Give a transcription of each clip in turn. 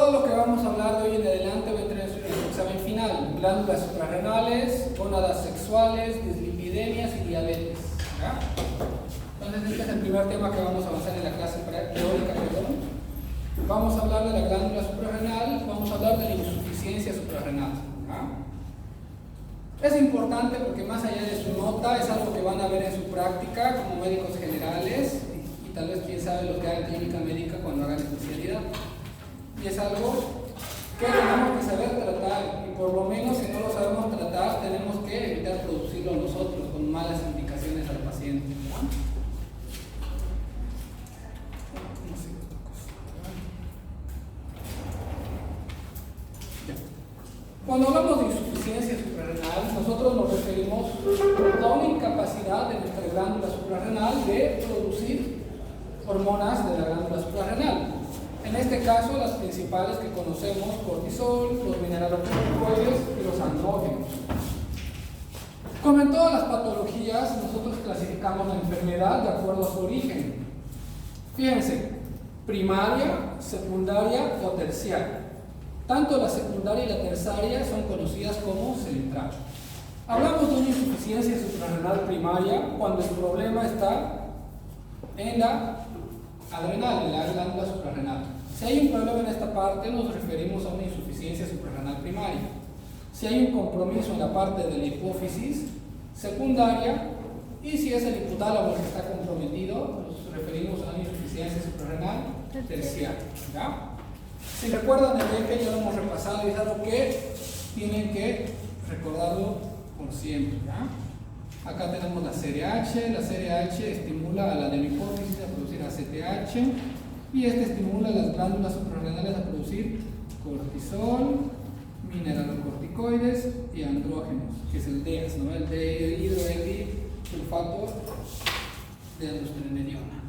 Todo lo que vamos a hablar de hoy en adelante va a entrar en su examen final. Glándulas suprarrenales, gónadas sexuales, dislipidemias y diabetes. ¿Ya? Entonces este es el primer tema que vamos a avanzar en la clase teórica. Vamos a hablar de la glándula suprarrenal, vamos a hablar de la insuficiencia suprarrenal. ¿Ya? Es importante porque más allá de su nota, es algo que van a ver en su práctica como médicos generales y tal vez quién sabe lo que hagan clínica médica cuando hagan especialidad. Y es algo que tenemos que saber tratar, y por lo menos si no lo sabemos tratar, tenemos que evitar producirlo nosotros con malas indicaciones al paciente. Cuando hablamos de insuficiencia suprarrenal, nosotros nos referimos a una incapacidad de nuestra glándula suprarrenal de producir hormonas de la glándula suprarrenal. En este caso, las principales que conocemos, cortisol, los mineralocorticoides y los andrógenos. Como en todas las patologías, nosotros clasificamos la enfermedad de acuerdo a su origen. Fíjense, primaria, secundaria o terciaria. Tanto la secundaria y la terciaria son conocidas como central. Hablamos de una insuficiencia suprarrenal primaria cuando el problema está en la adrenal, en la glándula suprarrenal. Si hay un problema en esta parte, nos referimos a una insuficiencia suprarrenal primaria. Si hay un compromiso en la parte de la hipófisis secundaria, y si es el hipotálamo el que está comprometido, nos referimos a una insuficiencia suprarrenal terciaria. ¿Ya? Si recuerdan el eje, ya lo hemos repasado y es algo que tienen que recordarlo por siempre. ¿Ya? Acá tenemos la CRH. La CRH estimula a la de la hipófisis a producir ACTH y este estimula a las glándulas suprarrenales a producir cortisol, mineralocorticoides y andrógenos, que es el DEAS, ¿no? El dihidroetilsulfato de androstenediona.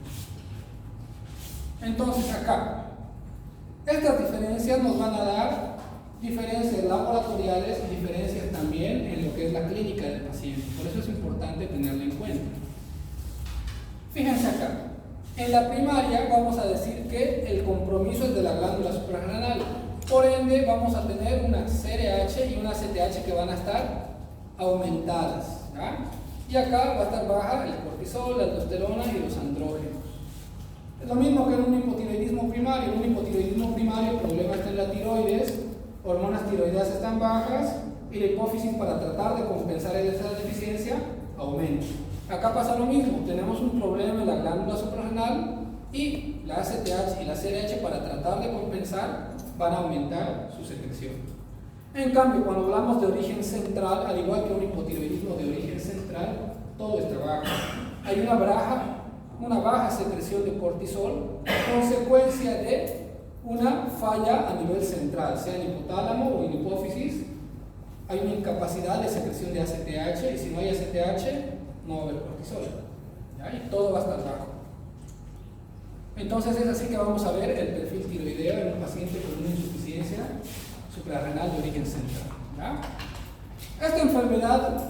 Entonces acá, estas diferencias nos van a dar diferencias laboratoriales y diferencias también en lo que es la clínica del paciente. Por eso es importante tenerlo en cuenta. Fíjense acá. En la primaria vamos a decir que el compromiso es de la glándula suprarrenal. Por ende, vamos a tener una CRH y una CTH que van a estar aumentadas. ¿Ya? Y acá va a estar baja el cortisol, la aldosterona y los andrógenos. Es lo mismo que en un hipotiroidismo primario. En un hipotiroidismo primario el problema está en la tiroides, hormonas tiroideas están bajas y la hipófisis para tratar de compensar esa deficiencia aumenta. Acá pasa lo mismo, tenemos un problema en la glándula suprarrenal y la ACTH y la CRH para tratar de compensar van a aumentar su secreción. En cambio, cuando hablamos de origen central, al igual que un hipotiroidismo de origen central, todo está bajo. Hay una baja secreción de cortisol, consecuencia de una falla a nivel central, sea en el hipotálamo o en la hipófisis. Hay una incapacidad de secreción de ACTH y si no hay ACTH, no va a haber cortisol. ¿Ya? Y todo va a estar bajo. Entonces es así que vamos a ver el perfil tiroideo en un paciente con una insuficiencia suprarrenal de origen central. ¿Ya? Esta enfermedad,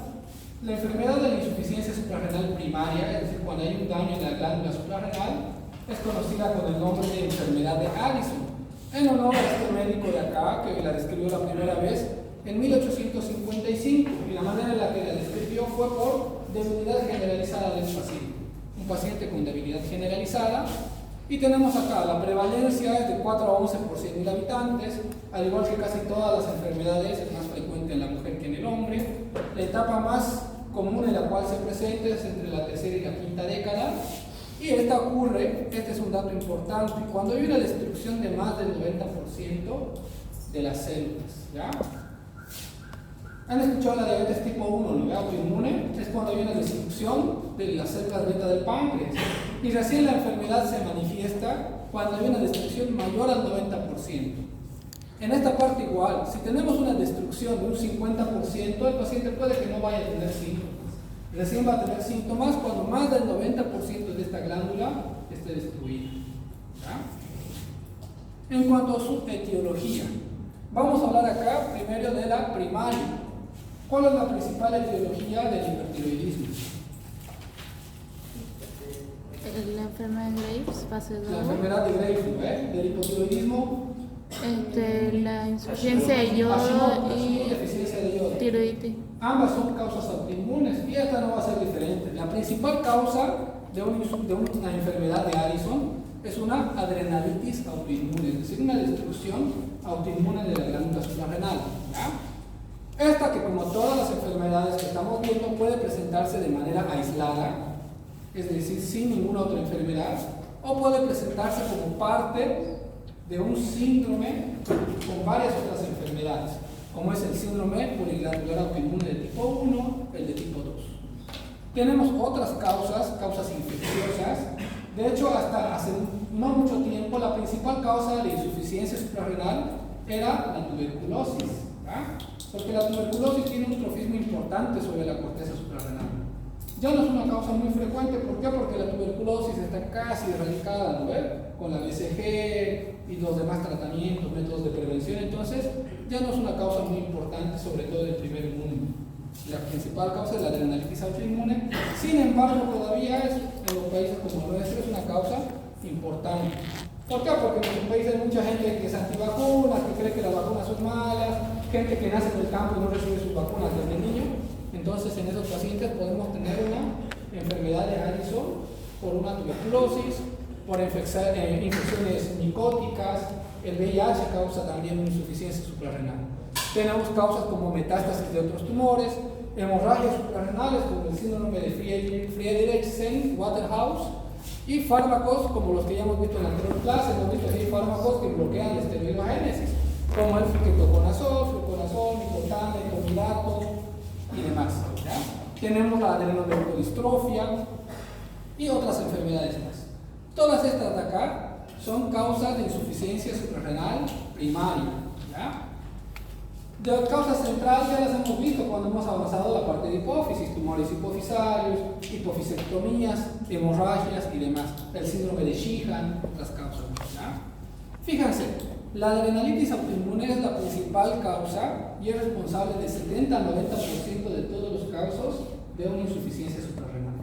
la enfermedad de la insuficiencia suprarrenal primaria, es decir, cuando hay un daño en la glándula suprarrenal, es conocida con el nombre de enfermedad de Addison, en honor a este médico de acá que la describió la primera vez en 1855, y la manera en la que la describió fue por debilidad generalizada del paciente. Un paciente con debilidad generalizada, y tenemos acá la prevalencia es de 4 a 11 por 100.000 habitantes, al igual que casi todas las enfermedades, es más frecuente en la mujer que en el hombre. La etapa más común en la cual se presenta es entre la tercera y la quinta década, y esta ocurre, este es un dato importante, cuando hay una destrucción de más del 90% de las células. ¿Ya? ¿Han escuchado la diabetes tipo 1, ¿no? Autoinmune? Es cuando hay una destrucción de las células beta del páncreas. Y recién la enfermedad se manifiesta cuando hay una destrucción mayor al 90%. En esta parte igual, si tenemos una destrucción de un 50%, el paciente puede que no vaya a tener síntomas. Recién va a tener síntomas cuando más del 90% de esta glándula esté destruida. ¿Ya? En cuanto a su etiología, vamos a hablar acá primero de la primaria. ¿Cuál es la principal etiología del hipertiroidismo? La enfermedad de Graves, fase 2. La enfermedad de Graves, ¿no? Del hipotiroidismo La insuficiencia de yodo y deficiencia de yodo. tiroiditis. Ambas son causas autoinmunes y esta no va a ser diferente. La principal causa de una enfermedad de Addison es una adrenalitis autoinmune, es decir, una destrucción autoinmune de la glándula suprarrenal. ¿Ya? Esta, que como todas las enfermedades que estamos viendo, puede presentarse de manera aislada, es decir, sin ninguna otra enfermedad, o puede presentarse como parte de un síndrome con varias otras enfermedades, como es el síndrome poliglandular autoinmune de tipo 1, el de tipo 2. Tenemos otras causas infecciosas. De hecho, hasta hace no mucho tiempo, la principal causa de insuficiencia suprarrenal era la tuberculosis, ¿verdad? Porque la tuberculosis tiene un trofismo importante sobre la corteza suprarrenal. Ya no es una causa muy frecuente. ¿Por qué? Porque la tuberculosis está casi erradicada, ¿no? Con la BCG y los demás tratamientos, métodos de prevención. Entonces, ya no es una causa muy importante, sobre todo en el primer mundo. La principal causa es la adrenalitis autoinmune. Sin embargo, todavía en los países como el nuestro es una causa importante. ¿Por qué? Porque en nuestro país hay mucha gente que es antivacunas, que cree que las vacunas son malas, gente que nace en el campo y no recibe sus vacunas desde niño. Entonces, en esos pacientes podemos tener una enfermedad de Addison por una tuberculosis, por infecciones micóticas. El VIH causa también una insuficiencia suprarrenal. Tenemos causas como metástasis de otros tumores, hemorragias suprarrenales como el síndrome de Friedrichsen-Waterhouse y fármacos como los que ya hemos visto en la anterior clase. Hemos visto que hay fármacos que bloquean la esteroidogénesis, como el ketoconazol, fluconazol, nicotinamida, metomidato y demás. ¿Ya? Tenemos la adrenoleucodistrofia y otras enfermedades más. Todas estas de acá son causas de insuficiencia suprarrenal primaria. ¿Ya? De causa central ya las hemos visto cuando hemos avanzado la parte de hipófisis, tumores hipofisarios, hipofisectomías, hemorragias y demás. El síndrome de Sheehan, otras causas. ¿Ya? Fíjense, la adrenalitis autoinmune es la principal causa y es responsable del 70 al 90% de todos los casos de una insuficiencia suprarrenal,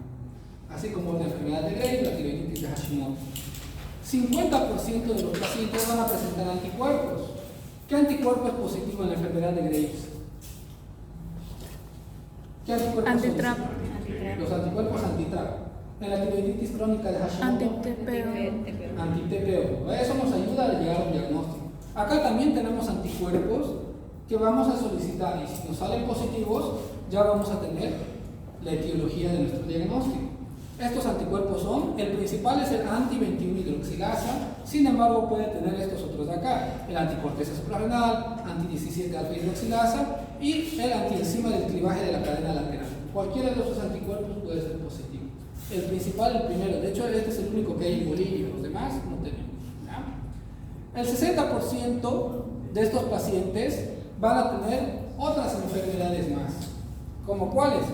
así como la enfermedad de Graves, la tiroiditis de Hashimoto. 50% de los pacientes van a presentar anticuerpos. ¿Qué anticuerpo es positivo en la enfermedad de Graves? ¿Qué anticuerpos Antitrap. son? Los anticuerpos antitrap. En la tiroiditis crónica de Hashimoto, anti-TPO. Eso nos ayuda a llegar a un diagnóstico. Acá también tenemos anticuerpos que vamos a solicitar, y si nos salen positivos, ya vamos a tener la etiología de nuestro diagnóstico. Estos anticuerpos son, el principal es el anti-21 hidroxilasa, sin embargo puede tener estos otros de acá, el anticorteza suprarrenal, anti-17 alfa hidroxilasa y el antienzima del clivaje de la cadena lateral. Cualquiera de esos anticuerpos puede ser positivo. El principal, el primero, de hecho este es el único que hay en Bolivia, los demás no tenemos. ¿Ya? El 60% de estos pacientes van a tener otras enfermedades más. ¿Como cuáles?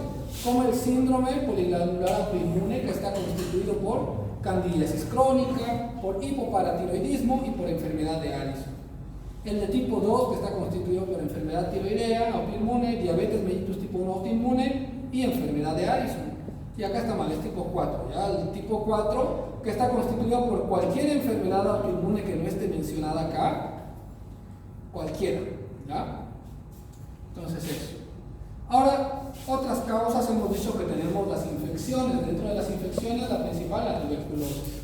Como el síndrome poliglandular autoinmune, que está constituido por candidiasis crónica, por hipoparatiroidismo y por enfermedad de Addison. El de tipo 2, que está constituido por enfermedad tiroidea autoinmune, diabetes mellitus tipo 1 autoinmune y enfermedad de Addison. Y acá está mal, es tipo 4. ¿Ya? El tipo 4, que está constituido por cualquier enfermedad autoinmune que no esté mencionada acá, cualquiera. ¿Ya? Entonces eso. Ahora, otras causas, hemos dicho que tenemos las infecciones. Dentro de las infecciones, la principal, la tuberculosis.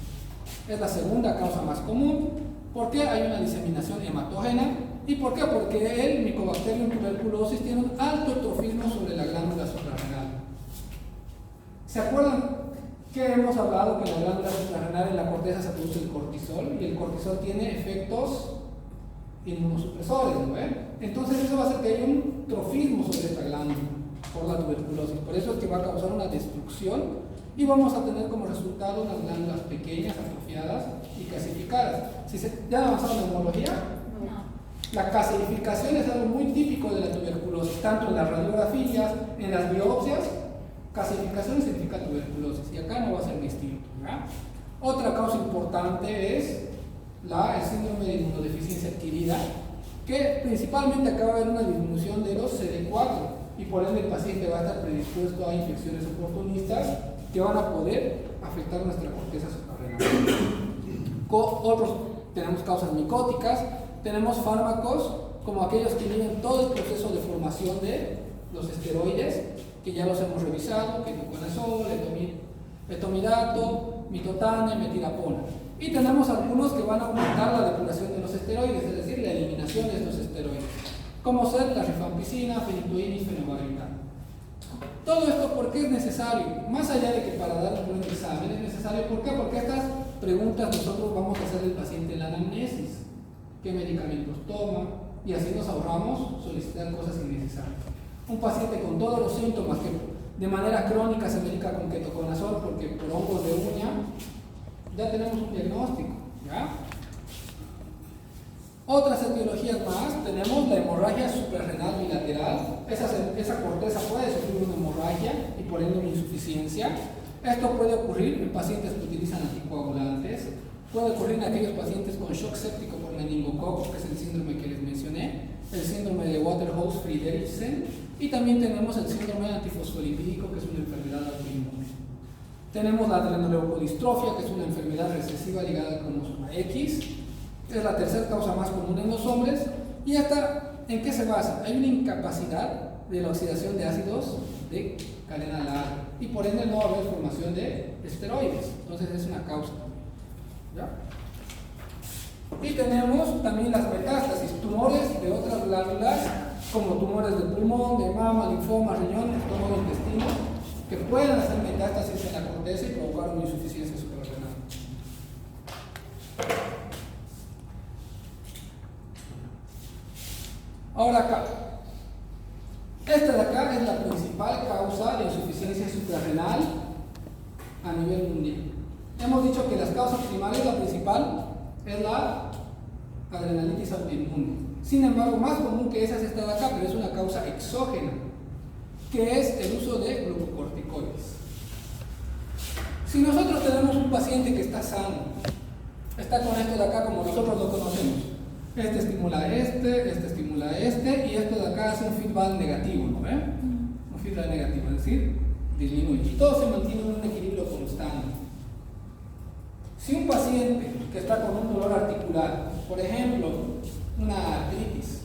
Es la segunda causa más común. ¿Por qué? Hay una diseminación hematógena. ¿Y por qué? Porque el Mycobacterium tuberculosis tiene un alto trofismo sobre la glándula suprarrenal. ¿Se acuerdan que hemos hablado que en la glándula suprarrenal, en la corteza, se produce el cortisol? Y el cortisol tiene efectos inmunosupresores, ¿no? Entonces eso va a hacer que haya un trofismo sobre esta glándula por la tuberculosis. Por eso es que va a causar una destrucción y vamos a tener como resultado unas glándulas pequeñas, atrofiadas y calcificadas. ¿Ya avanzaron en neumología? No. La calcificación es algo muy típico de la tuberculosis, tanto en las radiografías, en las biopsias. Calcificación significa tuberculosis y acá no va a ser distinto. ¿Verdad? Otra causa importante es el síndrome de inmunodeficiencia adquirida, que principalmente acaba de haber una disminución de los CD4 y por ende el paciente va a estar predispuesto a infecciones oportunistas que van a poder afectar nuestra corteza suprarrenal. Otros tenemos causas micóticas, tenemos fármacos como aquellos que inhiben todo el proceso de formación de los esteroides, que ya los hemos revisado, que fluconazol, etomidato, mitotane, metilapona. Y tenemos algunos que van a aumentar la depuración de los esteroides, es decir, la eliminación de estos esteroides, como ser la rifampicina, fenitoína y fenobarbital. Todo esto, ¿por qué es necesario? Más allá de que para dar un buen examen es necesario, ¿por qué? Porque estas preguntas nosotros vamos a hacer al paciente en la anamnesis. ¿Qué medicamentos toma? Y así nos ahorramos solicitar cosas innecesarias. Un paciente con todos los síntomas que de manera crónica se medica con ketoconazol porque por hongos de uña, ya tenemos un diagnóstico, ¿ya? Otras etiologías más, tenemos la hemorragia suprarrenal bilateral. Esa corteza puede sufrir una hemorragia y por ende una insuficiencia. Esto puede ocurrir en pacientes que utilizan anticoagulantes, puede ocurrir en aquellos pacientes con shock séptico por meningococo, que es el síndrome que les mencioné, el síndrome de Waterhouse-Friderichsen, y también tenemos el síndrome antifosfolipídico, que es una enfermedad autoinmune. Tenemos la adrenoleucodistrofia, que es una enfermedad recesiva ligada al cromosoma X, es la tercera causa más común en los hombres. ¿Y esta en qué se basa? Hay una incapacidad de la oxidación de ácidos de cadena larga y por ende no va a haber formación de esteroides, entonces es una causa también, ¿ya? Y tenemos también las metástasis, tumores de otras glándulas como tumores del pulmón, de mama, linfoma, riñón, estómago, intestino, que pueden hacer metástasis en la corteza y provocar una insuficiencia suprarrenal. Ahora acá, esta de acá es la principal causa de insuficiencia suprarrenal a nivel mundial. Hemos dicho que las causas primarias, la principal es la adrenalitis autoinmune. Sin embargo, más común que esa es esta de acá, pero es una causa exógena, que es el uso de glucocorticoides. Si nosotros tenemos un paciente que está sano, está con esto de acá como nosotros lo conocemos, este estimula a este estimula a este, y esto de acá hace un feedback negativo, ¿no ve? Un feedback negativo, es decir, disminuye. Y todo se mantiene en un equilibrio constante. Si un paciente que está con un dolor articular, por ejemplo, una artritis,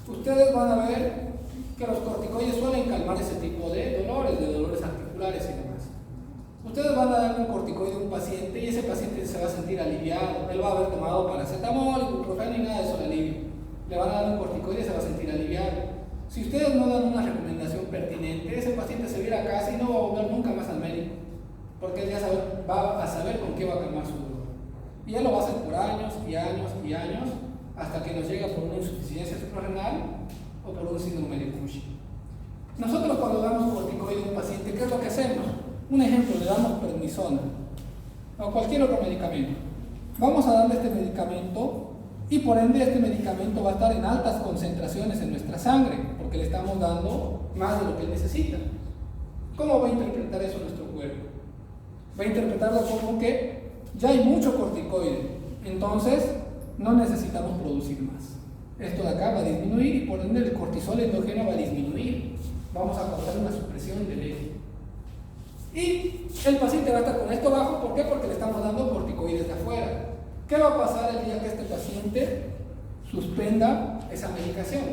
ustedes van a ver que los corticoides suelen calmar ese tipo de dolores articulares y demás. Ustedes van a dar un corticoide a un paciente y ese paciente se va a sentir aliviado. Él va a haber tomado paracetamol, ibuprofeno y nada de eso le alivia. Le van a dar un corticoide y se va a sentir aliviado. Si ustedes no dan una recomendación pertinente, ese paciente se va a ir a casa y no va a volver nunca más al médico, porque él ya va a saber con qué va a calmar su dolor. Y él lo va a hacer por años y años y años, hasta que nos llega por una insuficiencia suprarrenal o por un síndrome de Cushing. Nosotros cuando damos corticoide a un paciente, ¿qué es lo que hacemos? Un ejemplo, le damos prednisona o cualquier otro medicamento. Vamos a darle este medicamento y por ende este medicamento va a estar en altas concentraciones en nuestra sangre, porque le estamos dando más de lo que él necesita. ¿Cómo va a interpretar eso nuestro cuerpo? Va a interpretarlo como que ya hay mucho corticoide, entonces no necesitamos producir más. Esto de acá va a disminuir y por ende el cortisol endógeno va a disminuir. Vamos a causar una supresión del eje. Y el paciente va a estar con esto bajo, ¿por qué? Porque le estamos dando corticoides de afuera. ¿Qué va a pasar el día que este paciente suspenda esa medicación?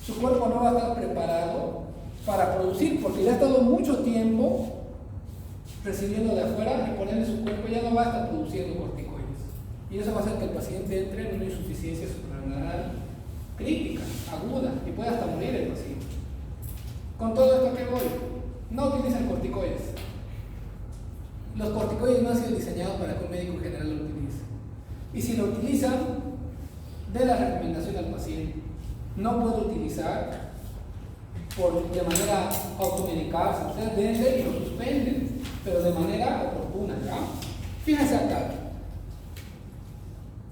Su cuerpo no va a estar preparado para producir, porque ya ha estado mucho tiempo recibiendo de afuera y por ende su cuerpo ya no va a estar produciendo corticoides. Y eso va a hacer que el paciente entre en una insuficiencia suprarrenal crítica, aguda, y puede hasta morir el paciente. Con todo esto que voy, no utilizan corticoides. Los corticoides no han sido diseñados para que un médico general lo utilice. Y si lo utilizan, dé la recomendación al paciente. No puede utilizar de manera automedicarse. Ustedes denle y lo suspenden, pero de manera oportuna, ¿ya? Fíjense acá.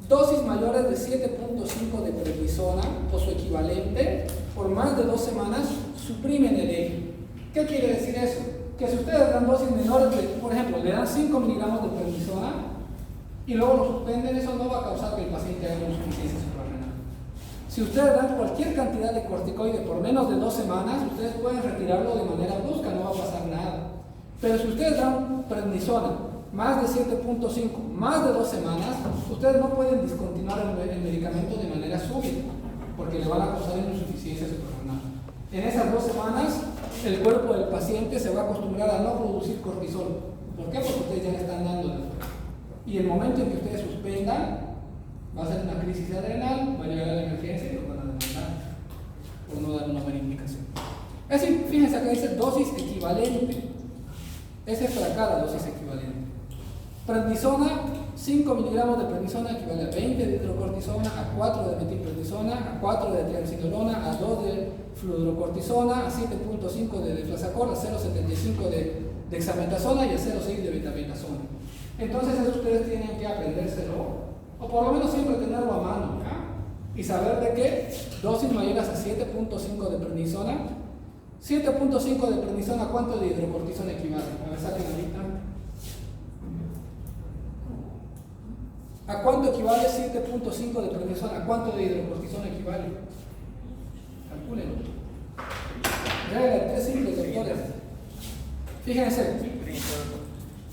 Dosis mayores de 7.5 de prednisona o su equivalente por más de 2 semanas suprimen el eje. ¿Qué quiere decir eso? Que si ustedes dan dosis menores de, por ejemplo, le dan 5 miligramos de prednisona y luego lo suspenden, eso no va a causar que el paciente haga una insuficiencia suprarrenal. Si ustedes dan cualquier cantidad de corticoide por menos de 2 semanas, ustedes pueden retirarlo de manera brusca, no va a pasar nada. Pero si ustedes dan prednisona más de 7.5, más de 2 semanas, ustedes no pueden discontinuar el medicamento de manera súbita, porque le van a causar insuficiencia suprarrenal. En esas 2 semanas, el cuerpo del paciente se va a acostumbrar a no producir cortisol. ¿Por qué? Porque ustedes ya le están dando la droga. Y el momento en que ustedes suspendan, va a ser una crisis adrenal, va a llegar a la emergencia y los van a demandar por no dar una buena indicación. Es decir, fíjense acá dice dosis equivalente. Esa es para cada dosis equivalente. Prednisona, 5 miligramos de prednisona equivale a 20 de hidrocortisona, a 4 de metilprednisona, a 4 de triamcinolona, a 2 de fluorocortisona, a 7.5 de deflazacol, a 0.75 de dexametasona y a 0.6 de betametasona. Entonces eso ustedes tienen que aprendérselo, o por lo menos siempre tenerlo a mano, ¿ya? Y saber de qué dosis mayores a 7.5 de prednisona. 7.5 de prednisona, ¿cuánto de hidrocortisona equivale? A ver, saquen ahorita. ¿A cuánto equivale 7.5 de prednisona? ¿A cuánto de hidrocortisona equivale? Calculen. Regla de 3 simples, doctores. Fíjense.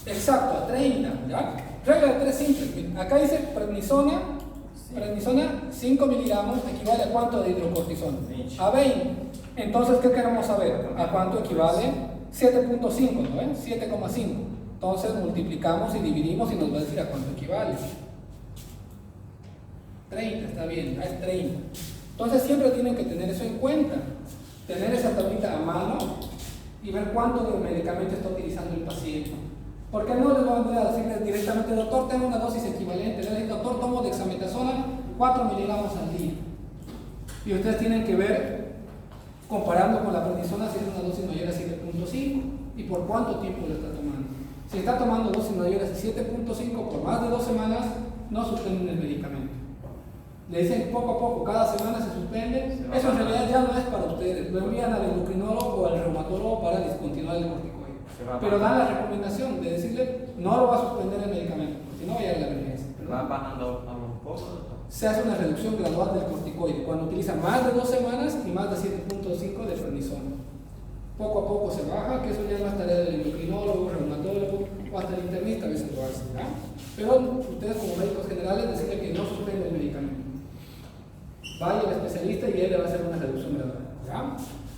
Exacto, a 30, ¿ya? Regla de 3 simples. Acá dice prednisona, 5 miligramos equivale a cuánto de hidrocortisona? A 20. Entonces, ¿qué queremos saber? ¿A cuánto equivale? 7.5, ¿no ven? 7,5. Entonces multiplicamos y dividimos y nos va a decir a cuánto equivale. 30, está bien, es 30. Entonces siempre tienen que tener eso en cuenta. Tener esa tablita a mano y ver cuánto de medicamento está utilizando el paciente. Porque no les voy a decirles directamente, doctor, tengo una dosis equivalente. Le digo, doctor, tomo dexametasona 4 miligramos al día. Y ustedes tienen que ver, comparando con la prednisona, si es una dosis mayor a 7.5 y por cuánto tiempo lo está tomando. Si está tomando dosis mayores a 7.5 por más de 2 semanas, no suspenden el medicamento. Le dicen poco a poco, cada semana se suspende. Eso en realidad ya no es para ustedes. Lo envían al endocrinólogo o al reumatólogo para discontinuar el corticoide. Pero dan la recomendación de decirle, no lo va a suspender el medicamento, porque no va a llegar a la emergencia. Va bajando a un poco. Se hace una reducción gradual del corticoide cuando utiliza más de 2 semanas y más de 7.5 de prednisona. Poco a poco se baja, que eso ya no es tarea del endocrinólogo, reumatólogo o hasta el internista a veces lo hace, ¿ya? Pero ustedes como médicos generales decirle que no suspende el medicamento. Vaya al especialista y él le va a hacer una reducción gradual, ¿ya?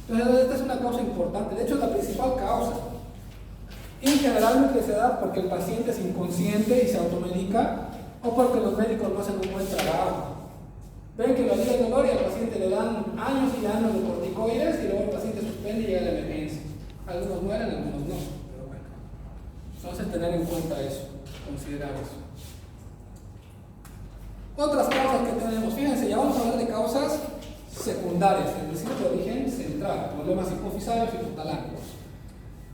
Entonces esta es una causa importante, de hecho es la principal causa. Y generalmente se da porque el paciente es inconsciente y se automedica, o porque los médicos no hacen un buen trabajo. Ven que lo alivia el dolor y al paciente le dan años y años de corticoides y luego el paciente suspende y llega a la emergencia. Algunos mueren, algunos no, pero bueno. Entonces tener en cuenta eso, considerar eso. Otras causas que tenemos, fíjense, ya vamos a hablar de causas secundarias, es decir, de origen central, problemas hipofisarios y hipotálmicos.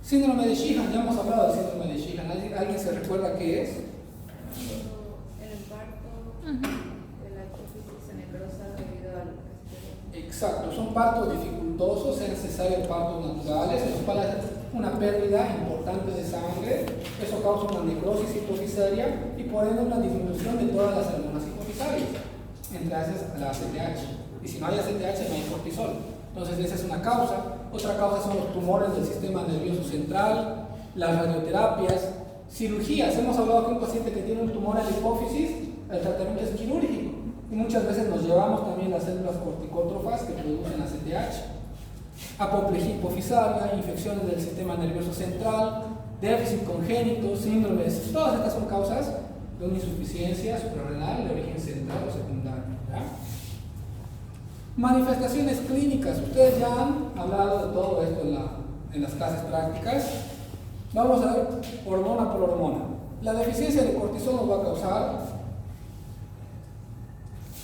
Síndrome de Sheehan, ya hemos hablado del síndrome de Sheehan. ¿Alguien se recuerda qué es? El parto de la hipófisis necrosa debido al... Exacto, son partos dificultosos, es necesario partos naturales, eso para una pérdida importante de sangre, eso causa una necrosis hipofisaria y por ende una disminución de todas las hormonas hipofisarias, entre esas la ACTH. Y si no hay ACTH no hay cortisol. Entonces esa es una causa. Otra causa son los tumores del sistema nervioso central, las radioterapias, cirugías. Hemos hablado con un paciente que tiene un tumor en la hipófisis, el tratamiento es quirúrgico. Y muchas veces nos llevamos también las células corticótrofas que producen ACTH. Apoplejía hipofisaria, infecciones del sistema nervioso central, déficit congénito, síndromes. Todas estas son causas de una insuficiencia suprarrenal de origen central o secundario, ¿ya? Manifestaciones clínicas. Ustedes ya han hablado de todo esto en las clases prácticas. Vamos a ver hormona por hormona. La deficiencia de cortisol nos va a causar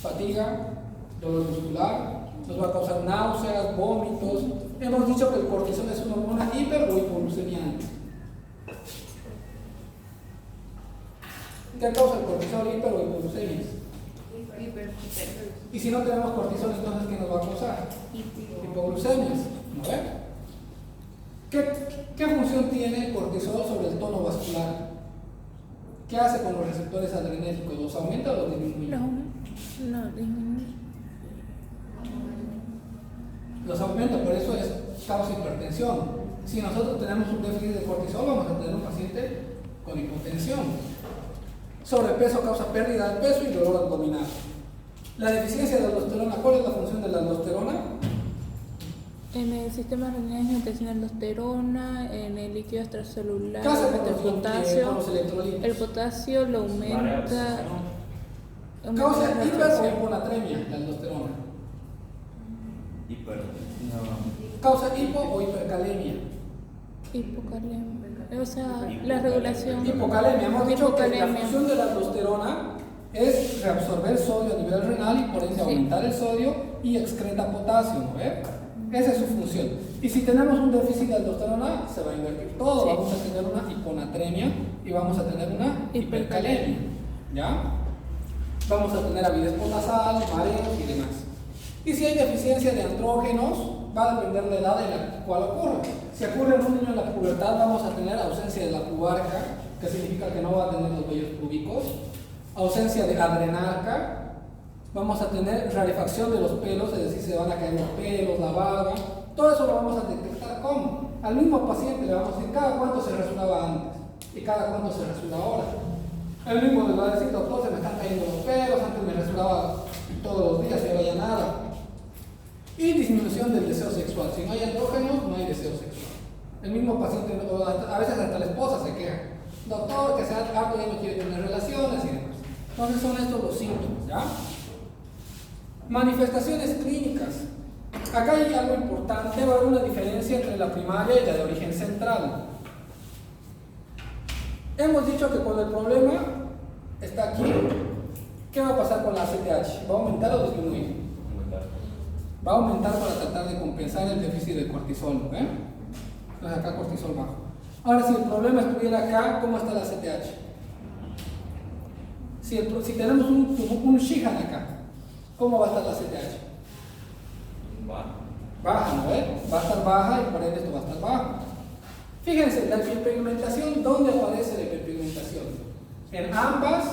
fatiga, dolor muscular, nos va a causar náuseas, vómitos. Hemos dicho que el cortisol es una hormona hiper o hipoglucemiante. ¿Qué causa el cortisol hiper o hipoglucemia? Y si no tenemos cortisol, entonces ¿qué nos va a causar? Hipoglucemias, ¿no ve? ¿Qué función tiene el cortisol sobre el tono vascular? ¿Qué hace con los receptores adrenérgicos? ¿Los aumenta o los disminuye? No, disminuye. Los aumenta, por eso es causa hipertensión. Si nosotros tenemos un déficit de cortisol, vamos a tener un paciente con hipotensión. Sobrepeso causa pérdida de peso y dolor abdominal. La deficiencia de aldosterona, ¿cuál es la función de la aldosterona? En el sistema renal es nutrición de aldosterona, en el líquido extracelular ¿Qué hace aumenta el con potasio. los electrolitos? El potasio lo aumenta. Causa la hiper o absorción. hiponatremia la aldosterona. Hiper. No. Causa hipo o hipercalemia. Hipocalemia. O sea, la regulación. Hipocalemia. Hemos dicho que la Hipocalemia. función de la aldosterona es reabsorber sodio a nivel renal y por ende Sí. aumentar el sodio y excreta potasio, ¿no ve? Esa es su función. Y si tenemos un déficit de aldosterona, se va a invertir todo. Sí. Vamos a tener una hiponatremia y vamos a tener una hipercalemia. ¿Ya? Vamos a tener avidez potasal, mareos y demás. Y si hay deficiencia de andrógenos, va a depender de la edad en la cual ocurre. Si ocurre en un niño en la pubertad, vamos a tener ausencia de la pubarca, que significa que no va a tener los vellos púbicos, ausencia de adrenarca, vamos a tener rarefacción de los pelos, es decir, se van a caer los pelos, la barba, todo eso lo vamos a detectar ¿cómo? Al mismo paciente le vamos a decir cada cuánto se rasuraba antes y cada cuánto se rasura ahora. El mismo le va a decir, doctor, se me están cayendo los pelos, antes me rasuraba todos los días y ahora ya nada. Y disminución del deseo sexual. Si no hay andrógenos, no hay deseo sexual. El mismo paciente, a veces hasta la esposa se queja. Doctor, que sea harto, ya no quiere tener relaciones y demás. Entonces son estos los síntomas, ¿ya? Manifestaciones clínicas. Acá hay algo importante, va a haber una diferencia entre la primaria y la de origen central. Hemos dicho que cuando el problema está aquí, ¿qué va a pasar con la ACTH? ¿Va a aumentar o disminuir? Va a aumentar para tratar de compensar el déficit de cortisol, ¿eh? Entonces acá cortisol bajo. Ahora, si el problema estuviera acá, ¿cómo está la ACTH? Si tenemos un Sheehan acá, ¿cómo va a estar la ACTH? Baja, ¿no ve? Va a estar baja y por ende esto va a estar bajo. Fíjense, la hiperpigmentación, ¿dónde aparece la hiperpigmentación? ¿En ambas?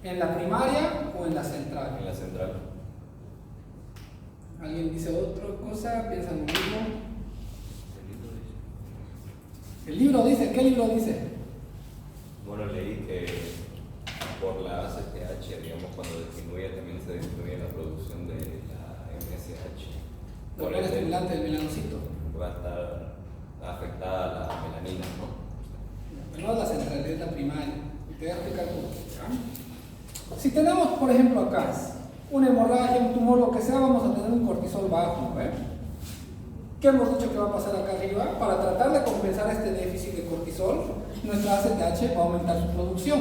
¿En la primaria o en la central? En la central. ¿Alguien dice otra cosa? ¿Piensa lo mismo? El libro dice, ¿qué libro dice? Bueno, leí que por la ACTH, digamos, cuando disminuye también se disminuye la producción de la MSH. La Por hormona ende, estimulante del melanocito. va a estar afectada la melanina, ¿no? No es la central, es la primaria. Te voy a explicar cómo. ¿Ya? Si tenemos, por ejemplo, acá una hemorragia, un tumor, lo que sea, vamos a tener un cortisol bajo, ¿no? ¿Qué hemos dicho que va a pasar acá arriba? Para tratar de compensar este déficit de cortisol, nuestra ACTH va a aumentar su producción.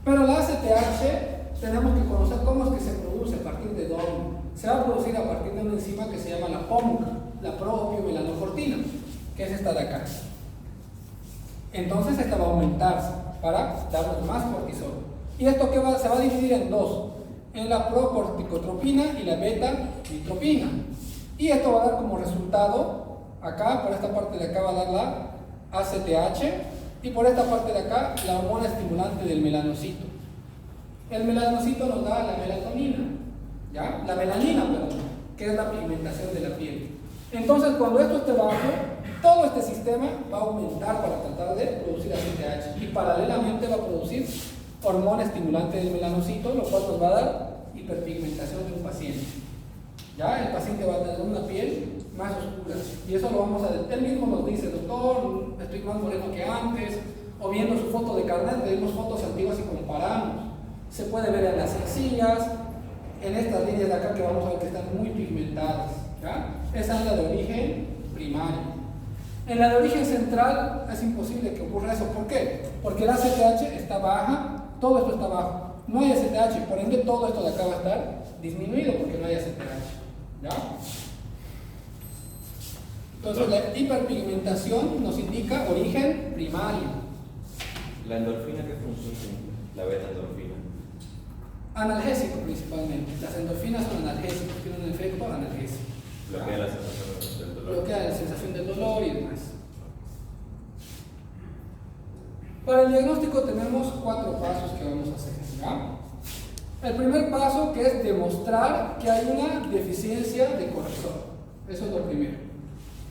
Pero la ACTH tenemos que conocer cómo es que se produce, a partir de dónde. Se va a producir a partir de una enzima que se llama la POMC, la proopiomelanocortina, que es esta de acá. Entonces esta va a aumentarse para darnos más cortisol. ¿Y esto qué va? Se va a dividir en dos, en la procorticotropina y la beta-nitropina. Y esto va a dar como resultado, acá, por esta parte de acá va a dar la ACTH y por esta parte de acá la hormona estimulante del melanocito. El melanocito nos da la melatonina, ¿ya? La melanina, perdón, que es la pigmentación de la piel. Entonces, cuando esto esté bajo, todo este sistema va a aumentar para tratar de producir ACTH y paralelamente va a producir hormona estimulante del melanocito, lo cual nos va a dar hiperpigmentación de un paciente. ¿Ya? El paciente va a tener una piel más oscura y eso lo vamos a... Él mismo nos dice, doctor, estoy más moreno que antes, o viendo su foto de carnet, vemos fotos antiguas y comparamos. Se puede ver en las encías, en estas líneas de acá que vamos a ver que están muy pigmentadas. ¿Ya? Esa es la de origen primario. En la de origen central es imposible que ocurra eso. ¿Por qué? Porque la ACTH está baja, todo esto está bajo. No hay ACTH, por ende todo esto de acá va a estar disminuido porque no hay ACTH. ¿Ya? Entonces la hiperpigmentación nos indica origen primario. ¿La endorfina qué función tiene? La beta-endorfina. Analgésico principalmente. Las endorfinas son analgésicos, tienen un efecto analgésico. Bloquea la sensación del dolor. Bloquea la sensación del dolor y demás. Para el diagnóstico tenemos 4 pasos que vamos a hacer. ¿Ya? El primer paso, que es demostrar que hay una deficiencia de cortisol. Eso es lo primero.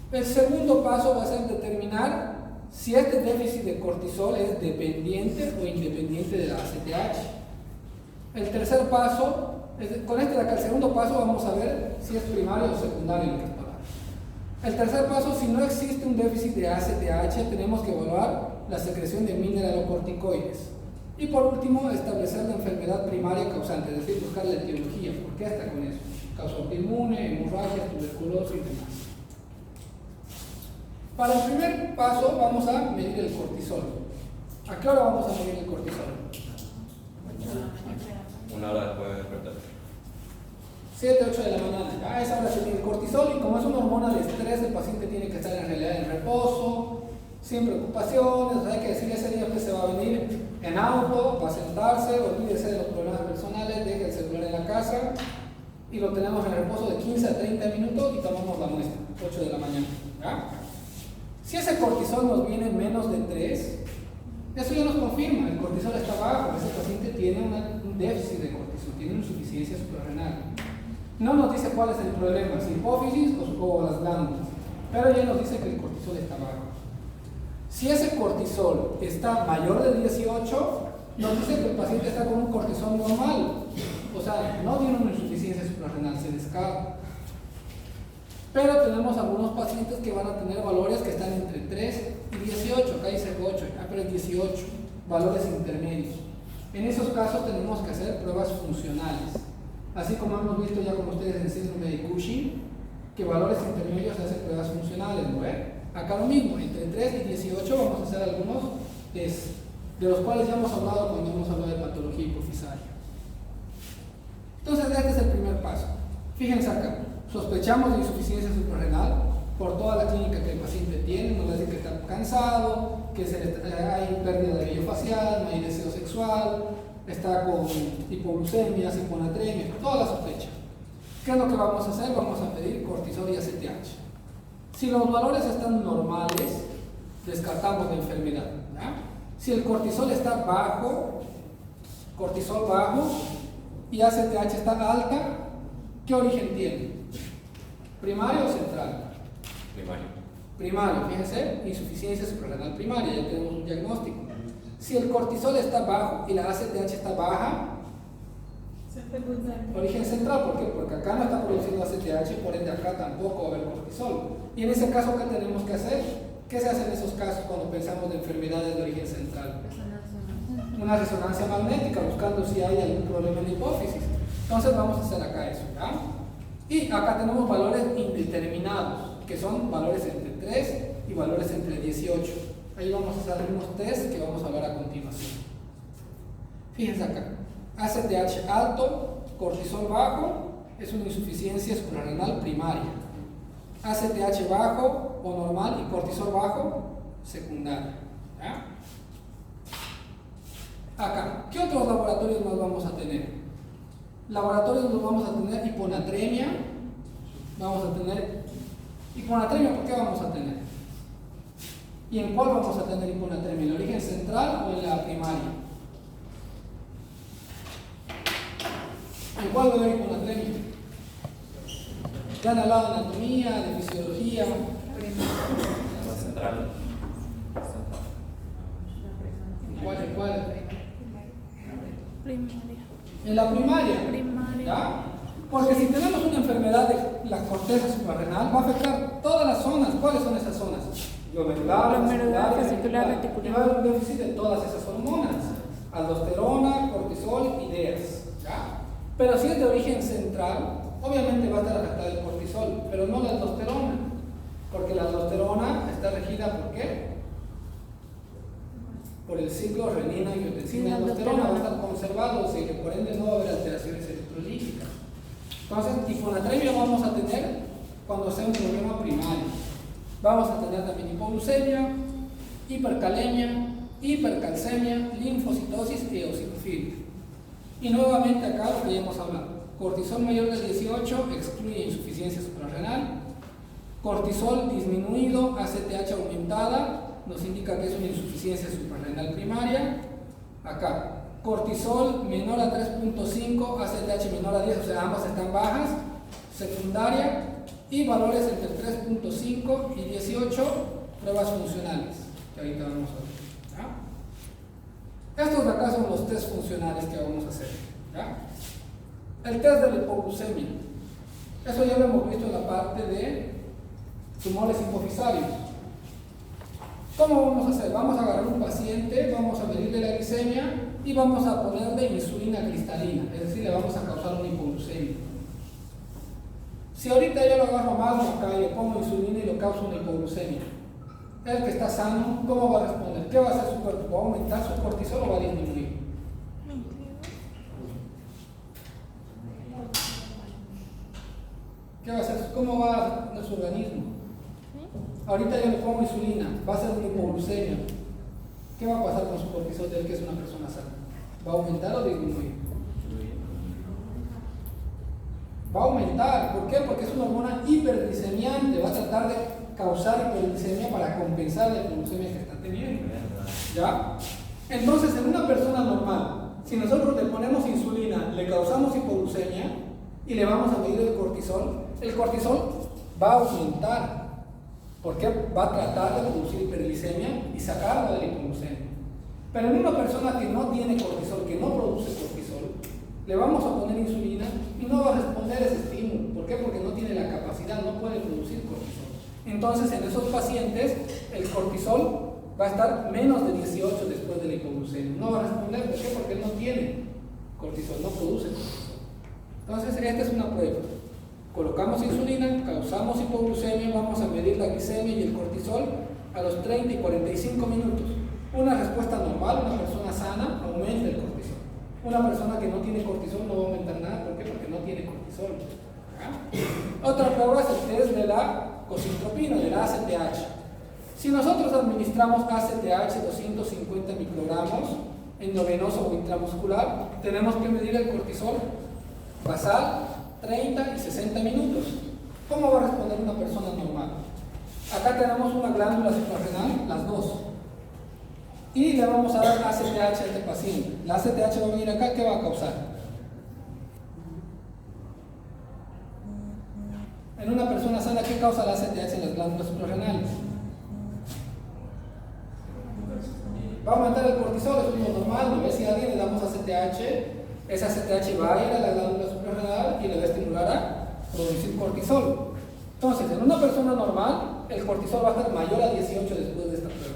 El segundo paso va a ser determinar si este déficit de cortisol es dependiente o independiente de la ACTH. El tercer paso, con este de acá, el segundo paso vamos a ver si es primario o secundario el respiratorio. El tercer paso, si no existe un déficit de ACTH, tenemos que evaluar la secreción de mineralocorticoides. Y por último, establecer la enfermedad primaria causante, es decir, buscar la etiología, ¿por qué está con eso? Causa autoinmune, hemorragia, tuberculosis y demás. Para el primer paso vamos a medir el cortisol. ¿A qué hora vamos a medir el cortisol? 1 hora después de despertar. 7, 8 de la mañana. A esa hora se mide el cortisol y como es una hormona de estrés, el paciente tiene que estar en realidad en reposo, sin preocupaciones. Hay que decirle ese día que se va a venir en auto, va a sentarse, olvídese de los problemas personales, deje el celular en la casa y lo tenemos en reposo de 15 a 30 minutos y tomamos la muestra, 8 de la mañana. ¿Ya? Si ese cortisol nos viene menos de 3, eso ya nos confirma, el cortisol está bajo, ese paciente tiene un déficit de cortisol, tiene una insuficiencia suprarrenal. No nos dice cuál es el problema, si hipófisis o las glándulas, pero ya nos dice que el cortisol está bajo. Si ese cortisol está mayor de 18, nos dice que el paciente está con un cortisol normal, o sea, no tiene una insuficiencia suprarrenal, se descarta. Pero tenemos algunos pacientes que van a tener valores que están entre 3 y 18, acá dice 8, pero es 18, valores intermedios. En esos casos tenemos que hacer pruebas funcionales, así como hemos visto ya con ustedes en síndrome de Cushing, que valores intermedios se hacen pruebas funcionales, ¿no? Acá lo mismo, entre 3 y 18 vamos a hacer algunos test, de los cuales ya hemos hablado cuando hemos hablado de patología hipofisaria. Entonces este es el primer paso. Fíjense acá. Sospechamos de insuficiencia suprarrenal por toda la clínica que el paciente tiene, nos dice que está cansado, que hay pérdida de vello facial, no hay deseo sexual, está con hipoglucemias, hiponatremia, toda la sospecha. ¿Qué es lo que vamos a hacer? Vamos a pedir cortisol y ACTH. Si los valores están normales, descartamos la enfermedad. ¿Ya? Si el cortisol está bajo, cortisol bajo y ACTH está alta, ¿qué origen tiene? ¿Primario o central? Primario. Primario, fíjense, insuficiencia suprarrenal primaria, ya tenemos un diagnóstico. Si el cortisol está bajo y la ACTH está baja, origen central, ¿por qué? Porque acá no está produciendo ACTH, por ende acá tampoco va a haber cortisol. Y en ese caso, ¿qué tenemos que hacer? ¿Qué se hace en esos casos cuando pensamos de enfermedades de origen central? Una resonancia magnética, buscando si hay algún problema en la hipófisis. Entonces vamos a hacer acá eso, ¿ya? Y acá tenemos valores indeterminados, que son valores entre 3 y valores entre 18. Ahí vamos a hacer algunos tests que vamos a hablar a continuación. Fíjense acá, ACTH alto, cortisol bajo, es una insuficiencia suprarrenal primaria. ACTH bajo o normal y cortisol bajo, secundaria. ¿Ya? Acá, ¿qué otros laboratorios más vamos a tener? Laboratorios nos vamos a tener hiponatremia, vamos a tener hiponatremia, ¿por qué vamos a tener? ¿Y en cuál vamos a tener hiponatremia? ¿En el origen central o en la primaria? ¿En cuál va a haber hiponatremia? Ya han hablado de anatomía, de fisiología. La central. ¿En cuál? ¿En cuál? Primaria. En la primaria. Primaria. ¿Ya? Porque si tenemos una enfermedad de la corteza suprarrenal, va a afectar todas las zonas. ¿Cuáles son esas zonas? Glomerular, fascicular, reticular. Y va a haber un déficit de todas esas hormonas: aldosterona, cortisol y DEAS. ¿Ya? Pero si es de origen central, obviamente va a estar afectado el cortisol, pero no la aldosterona. Porque la aldosterona está regida ¿por qué? Por el ciclo renina-angiotensina. La aldosterona va a estar conservado, o sea que por ende no va a haber alteraciones electrolíticas. Entonces, hiponatremia vamos a tener cuando sea un problema primario. Vamos a tener también hipoglucemia, hipercalemia, hipercalcemia, linfocitosis y eosinofilia. Y nuevamente acá lo que ya hemos hablado: cortisol mayor de 18 excluye insuficiencia suprarrenal, cortisol disminuido, ACTH aumentada, nos indica que es una insuficiencia suprarrenal primaria. Acá, cortisol menor a 3.5, ACTH menor a 10, o sea, ambas están bajas, secundaria, y valores entre 3.5 y 18, pruebas funcionales. que ahorita vamos a ver. ¿Ya? Estos de acá son los test funcionales que vamos a hacer. ¿Ya? El test de la hipoglucemia. Eso ya lo hemos visto en la parte de tumores hipofisarios. ¿Cómo vamos a hacer? Vamos a agarrar un paciente, vamos a medirle la glicemia y vamos a ponerle insulina cristalina, es decir, le vamos a causar una hipoglucemia. Si ahorita yo lo agarro más acá y le pongo insulina y le causo una hipoglucemia, el que está sano, ¿cómo va a responder? ¿Qué va a hacer su cuerpo? ¿Va a aumentar su cortisol o va a disminuir? ¿Qué va a hacer? ¿Cómo va a responder su organismo? Ahorita yo le pongo insulina, va a ser una hipoglucemia. ¿Qué va a pasar con su cortisol de él que es una persona sana? ¿Va a aumentar o disminuir? Va a aumentar. ¿Por qué? Porque es una hormona hiperglicemiante. Va a tratar de causar hiperglicemia para compensar la hipoglucemia que está teniendo. ¿Ya? Entonces, en una persona normal, si nosotros le ponemos insulina, le causamos hipoglucemia y le vamos a medir el cortisol va a aumentar. Porque va a tratar de producir hiperglicemia y sacarla de la hipoglucemia. Pero en una persona que no tiene cortisol, que no produce cortisol, le vamos a poner insulina y no va a responder ese estímulo. ¿Por qué? Porque no tiene la capacidad, no puede producir cortisol. Entonces, en esos pacientes, el cortisol va a estar menos de 18 después de la hipoglucemia. No va a responder. ¿Por qué? Porque él no tiene cortisol, no produce cortisol. Entonces, esta es una prueba. Colocamos insulina, causamos hipoglucemia, vamos a medir la glicemia y el cortisol a los 30 y 45 minutos. Una respuesta normal, una persona sana, aumenta el cortisol. Una persona que no tiene cortisol no va a aumentar nada. ¿Por qué? Porque no tiene cortisol. ¿Ya? Otra prueba es el test de la cocitropina, de la ACTH. Si nosotros administramos ACTH 250 microgramos endovenoso o intramuscular, tenemos que medir el cortisol basal 30 y 60 minutos. ¿Cómo va a responder una persona normal? Acá tenemos una glándula suprarrenal, las dos. Y le vamos a dar ACTH a este paciente. La ACTH va a venir acá, ¿qué va a causar? En una persona sana, ¿qué causa la ACTH en las glándulas suprarrenales? Va a aumentar el cortisol, es lo normal, ¿no? Si a alguien le damos ACTH, esa ACTH va a ir a la glándula suprarrenal y le va a estimular a producir cortisol. Entonces, en una persona normal, el cortisol va a estar mayor a 18 después de esta prueba.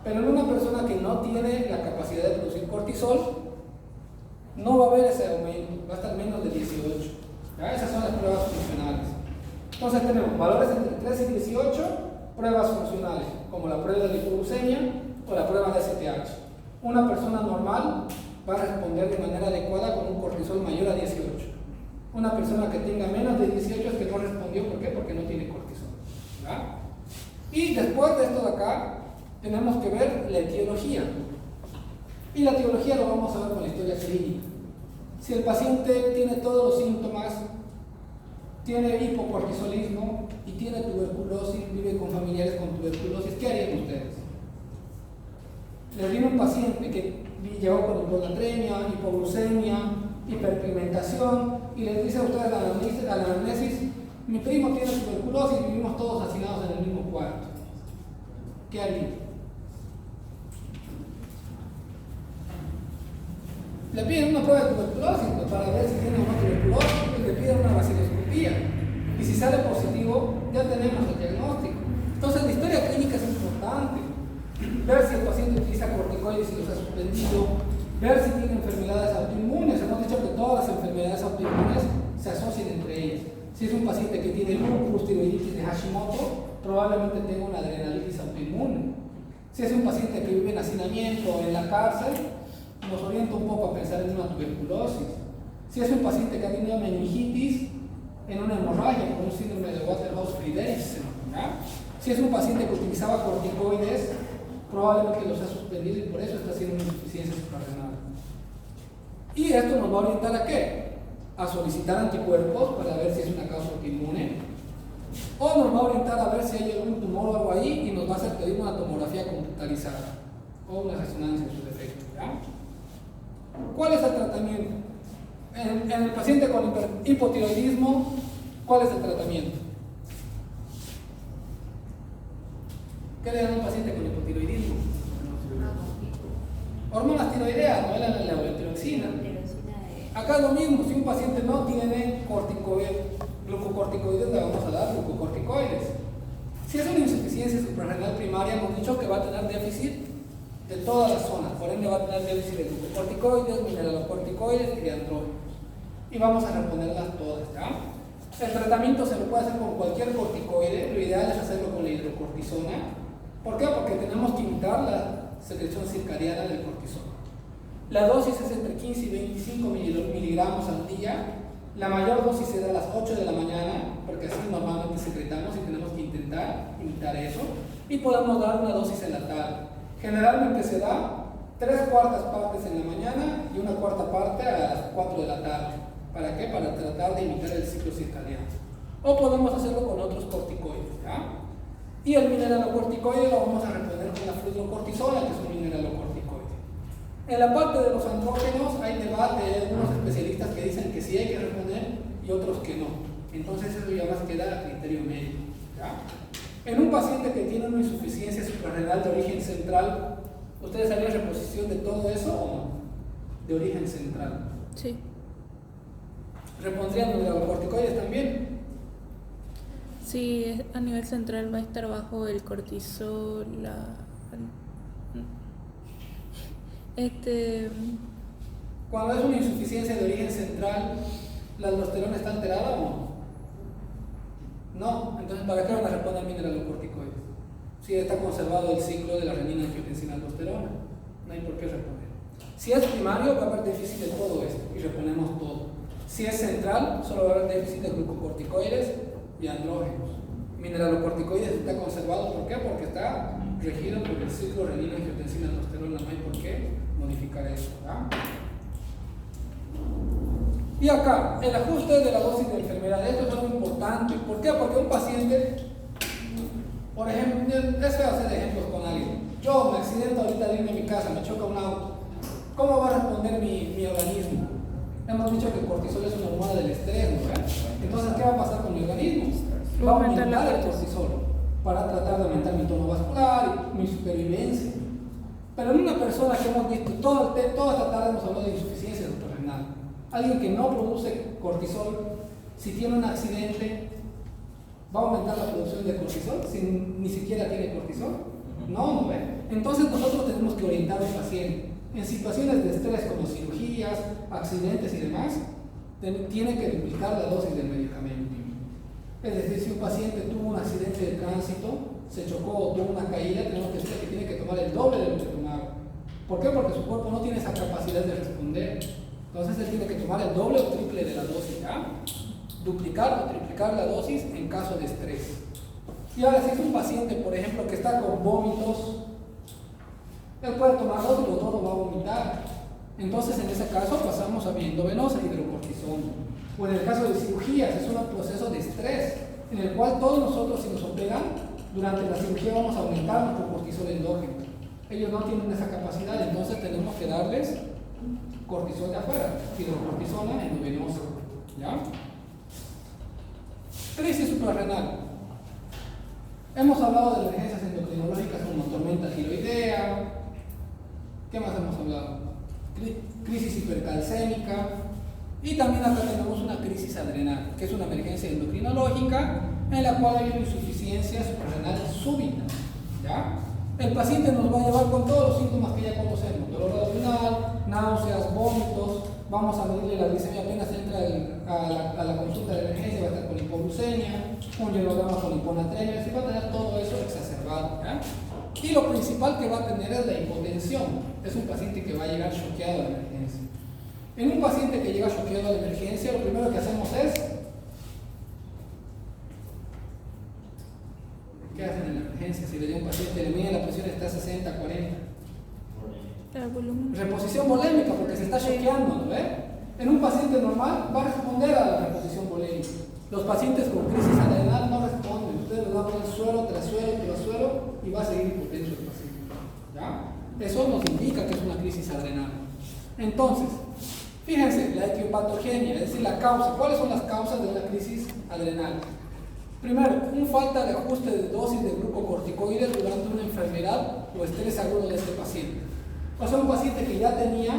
Pero en una persona que no tiene la capacidad de producir cortisol, no va a haber ese aumento, va a estar menos de 18. ¿Ya? Esas son las pruebas funcionales. Entonces tenemos valores entre 3 y 18, pruebas funcionales, como la prueba de la hipoglucemia o la prueba de ACTH. Una persona normal va a responder de manera adecuada con un cortisol mayor a 18. Una persona que tenga menos de 18 es que no respondió. ¿Por qué? Porque no tiene cortisol. ¿Ya? Y después de esto de acá, tenemos que ver la etiología. Y la etiología lo vamos a ver con la historia clínica. Si el paciente tiene todos los síntomas, tiene hipocortisolismo y tiene tuberculosis, vive con familiares con tuberculosis, ¿qué harían ustedes? Les viene un paciente que llegó con hiponatremia, hipoglucemia, hiperpigmentación y les dice a ustedes a la anamnesis: mi primo tiene tuberculosis y vivimos todos hacinados en el mismo cuarto. ¿Qué harían? Le piden una prueba de tuberculosis para ver si tiene o no tuberculosis, le piden una vaciloscopía y si sale positivo ya tenemos el diagnóstico. Entonces la historia clínica es importante. Ver si el paciente utiliza corticoides y los ha suspendido, ver si tiene enfermedades autoinmunes. Hemos dicho que todas las enfermedades autoinmunes se asocian entre ellas. Si es un paciente que tiene lupus, tiroiditis de Hashimoto, probablemente tenga una adrenalitis autoinmune. Si es un paciente que vive en hacinamiento o en la cárcel, nos orienta un poco a pensar en una tuberculosis. Si es un paciente que ha tenido meningitis, en una hemorragia con un síndrome de Waterhouse-Friderichsen. Si es un paciente que utilizaba corticoides, probablemente los ha suspendido y por eso está haciendo una insuficiencia suprarrenal. Y esto nos va a orientar a ¿qué? A solicitar anticuerpos para ver si es una causa autoinmune, o nos va a orientar a ver si hay algún tumor o algo ahí y nos va a hacer pedir una tomografía computarizada o una resonancia en su defecto. ¿Ya? ¿Cuál es el tratamiento? En el paciente con hipotiroidismo, ¿cuál es el tratamiento? ¿Qué le dan a un paciente con hipotiroidismo? Hormonas tiroideas, no la levotiroxina. Acá es lo mismo, si un paciente no tiene glucocorticoides, le vamos a dar glucocorticoides. Si es una insuficiencia suprarrenal primaria, hemos dicho que va a tener déficit de todas las zonas, por ende va a tener déficit de glucocorticoides, mineralocorticoides y de andrógenos. Y vamos a reponerlas todas, ¿ya? El tratamiento se lo puede hacer con cualquier corticoide, lo ideal es hacerlo con la hidrocortisona. ¿Por qué? Porque tenemos que imitar la secreción circadiana del cortisol. La dosis es entre 15 y 25 miligramos al día. La mayor dosis se da a las 8 de la mañana, porque así normalmente secretamos y tenemos que intentar imitar eso. Y podemos dar una dosis en la tarde. Generalmente se da 3/4 partes en la mañana y 1/4 parte a las 4 de la tarde. ¿Para qué? Para tratar de imitar el ciclo circadiano. O podemos hacerlo con otros corticoides, ¿ya? Y el mineralocorticoide lo vamos a reponer con la fludrocortisona, que es un mineralocorticoide. En la parte de los andrógenos hay debate, hay algunos especialistas que dicen que sí hay que reponer y otros que no. Entonces eso ya más queda a criterio médico, ¿ya? En un paciente que tiene una insuficiencia suprarrenal de origen central, ¿ustedes harían reposición de todo eso o no? De origen central. Sí. ¿Repondrían mineralocorticoides también? Sí, a nivel central va a estar bajo el cortisol, Cuando es una insuficiencia de origen central, ¿la aldosterona está alterada o no? No, entonces ¿para qué van a reponer mineralocorticoides? Si está conservado el ciclo de la renina, angiotensina, aldosterona, no hay por qué reponer. Si es primario, va a haber déficit de todo esto y reponemos todo. Si es central, solo va a haber déficit de glucocorticoides y andrógenos. Mineralocorticoides está conservado, ¿por qué? Porque está regido por el ciclo renina, angiotensina, aldosterona, no hay por qué modificar eso, ¿verdad? Y acá, el ajuste de la dosis de enfermedad, esto es algo importante. ¿Por qué? Porque un paciente, por ejemplo, es feo hacer ejemplos con alguien. Yo me accidento ahorita de irme a mi casa, me choca un auto. ¿Cómo va a responder mi organismo? Hemos dicho que el cortisol es una hormona del estrés, ¿no? Entonces, ¿qué va a pasar con mi organismo? Va a aumentar el cortisol para tratar de aumentar mi tono vascular y mi supervivencia. Pero en una persona que hemos visto, toda esta tarde hemos hablado de insuficiencia suprarrenal, alguien que no produce cortisol, si tiene un accidente, ¿va a aumentar la producción de cortisol si ni siquiera tiene cortisol? No ve. Entonces nosotros tenemos que orientar al paciente. En situaciones de estrés como cirugías, accidentes y demás, tiene que duplicar la dosis del medicamento. Es decir, si un paciente tuvo un accidente de tránsito, se chocó o tuvo una caída, tenemos que decir que tiene que tomar el doble de lo que tomaba. ¿Por qué? Porque su cuerpo no tiene esa capacidad de responder. Entonces él tiene que tomar el doble o triple de la dosis, ¿ya? Duplicar o triplicar la dosis en caso de estrés. Y ahora si es un paciente, por ejemplo, que está con vómitos, él puede tomar dos y los dos lo va a vomitar. Entonces en ese caso pasamos a vía endovenosa, hidrocortisona. O en el caso de cirugías, es un proceso de estrés en el cual todos nosotros, si nos operan, durante la cirugía vamos a aumentar nuestro cortisol endógeno. Ellos no tienen esa capacidad, entonces tenemos que darles cortisol de afuera, hidrocortisona endovenosa, ¿ya? Crisis suprarrenal. Hemos hablado de emergencias endocrinológicas como tormenta tiroidea. ¿Qué más hemos hablado? Crisis hipercalcémica. Y también acá tenemos una crisis adrenal, que es una emergencia endocrinológica en la cual hay una insuficiencia suprarrenal súbita, ¿ya? El paciente nos va a llevar con todos los síntomas que ya conocemos: dolor abdominal, náuseas, vómitos. Vamos a medirle la glicemia apenas entra a la consulta de emergencia, va a estar con hipoglucemia, un hielograma con hiponatremia, y va a tener todo eso exacerbado, ¿ya? Y lo principal que va a tener es la hipotensión. Es un paciente que va a llegar choqueado a la emergencia. En un paciente que llega choqueado a la emergencia, lo primero que hacemos es, ¿qué hacen en la emergencia? Si le dio un paciente, le mide la presión, está a 60, 40. Reposición volémica, porque se está choqueando, ¿no ve? En un paciente normal va a responder a la reposición volémica. Los pacientes con crisis adrenal no responden. Ustedes le dan suero tras suero tras suero y va a seguir hipotenso el paciente, ¿ya? Eso nos indica que es una crisis adrenal. Entonces, fíjense, la etiopatogenia, es decir, la causa. ¿Cuáles son las causas de una crisis adrenal? Primero, una falta de ajuste de dosis de glucocorticoides durante una enfermedad o estrés agudo de este paciente. O sea, un paciente que ya tenía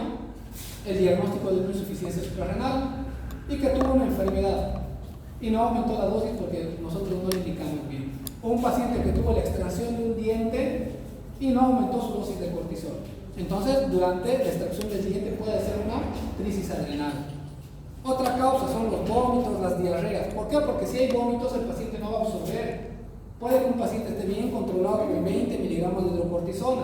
el diagnóstico de una insuficiencia suprarrenal y que tuvo una enfermedad y no aumentó la dosis porque nosotros no le indicamos bien. O un paciente que tuvo la extracción de un diente y no aumentó su dosis de cortisol. Entonces, durante la extracción del diente puede ser una crisis adrenal. Otra causa son los vómitos, las diarreas. ¿Por qué? Porque si hay vómitos el paciente no va a absorber. Puede que un paciente esté bien controlado con 20 miligramos de hidrocortisona,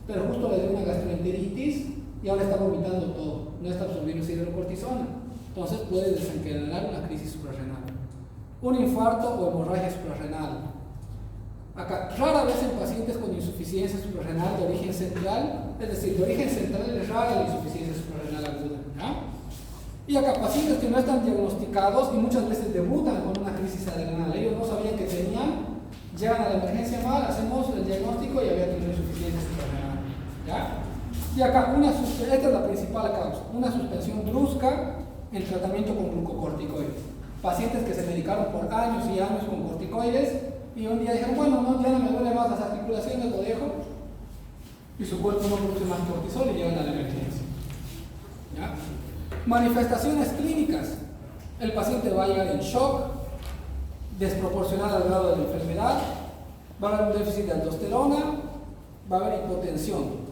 pero justo le dio una gastroenteritis y ahora está vomitando todo, no está absorbiendo esa hidrocortisona. Entonces puede desencadenar una crisis suprarrenal. Un infarto o hemorragia suprarrenal. Acá, rara vez en pacientes con insuficiencia suprarrenal de origen central, es decir, de origen central es rara la insuficiencia suprarrenal aguda, ¿ya? Y acá, pacientes que no están diagnosticados y muchas veces debutan con una crisis adrenal, ellos no sabían que tenían, llegan a la emergencia mal, hacemos el diagnóstico y había tenido insuficiencia suprarrenal, ¿ya? Y acá, esta es la principal causa, una suspensión brusca en tratamiento con glucocorticoides. Pacientes que se medicaron por años y años con corticoides y un día dijeron, bueno, no, ya no me duele más las articulaciones, lo dejo, y su cuerpo no produce más cortisol y llegan a la emergencia. ¿Ya? Manifestaciones clínicas. El paciente va a llegar en shock, desproporcionado al grado de la enfermedad, va a haber un déficit de aldosterona, va a haber hipotensión.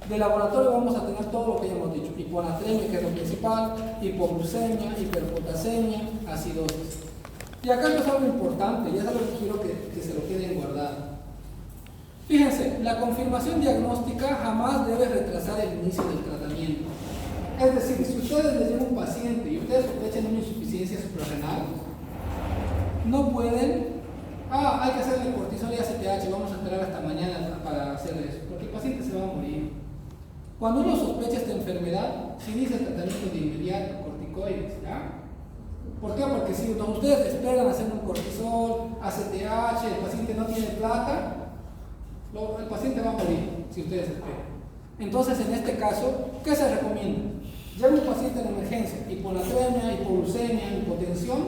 De laboratorio vamos a tener todo lo que ya hemos dicho, hiponatremia, que es lo principal, hipoglucemia, hiperpotasemia, acidosis. Y acá es algo importante, y es algo que quiero que se lo queden guardado. Fíjense, la confirmación diagnóstica jamás debe retrasar el inicio del tratamiento. Es decir, si ustedes les llega un paciente y ustedes sospechan una insuficiencia suprarrenal, no pueden, hay que hacerle cortisol y ACTH, vamos a esperar hasta mañana para hacer eso, porque el paciente se va a morir. Cuando uno sospecha esta enfermedad, se inicia el tratamiento de inmediato, corticoides, ¿ya? ¿Por qué? Porque si ustedes esperan hacer un cortisol, ACTH, el paciente no tiene plata, el paciente va a morir si ustedes esperan. Entonces, en este caso, ¿qué se recomienda? Llega un paciente en emergencia, hiponatremia, hipoglucemia, hipotensión,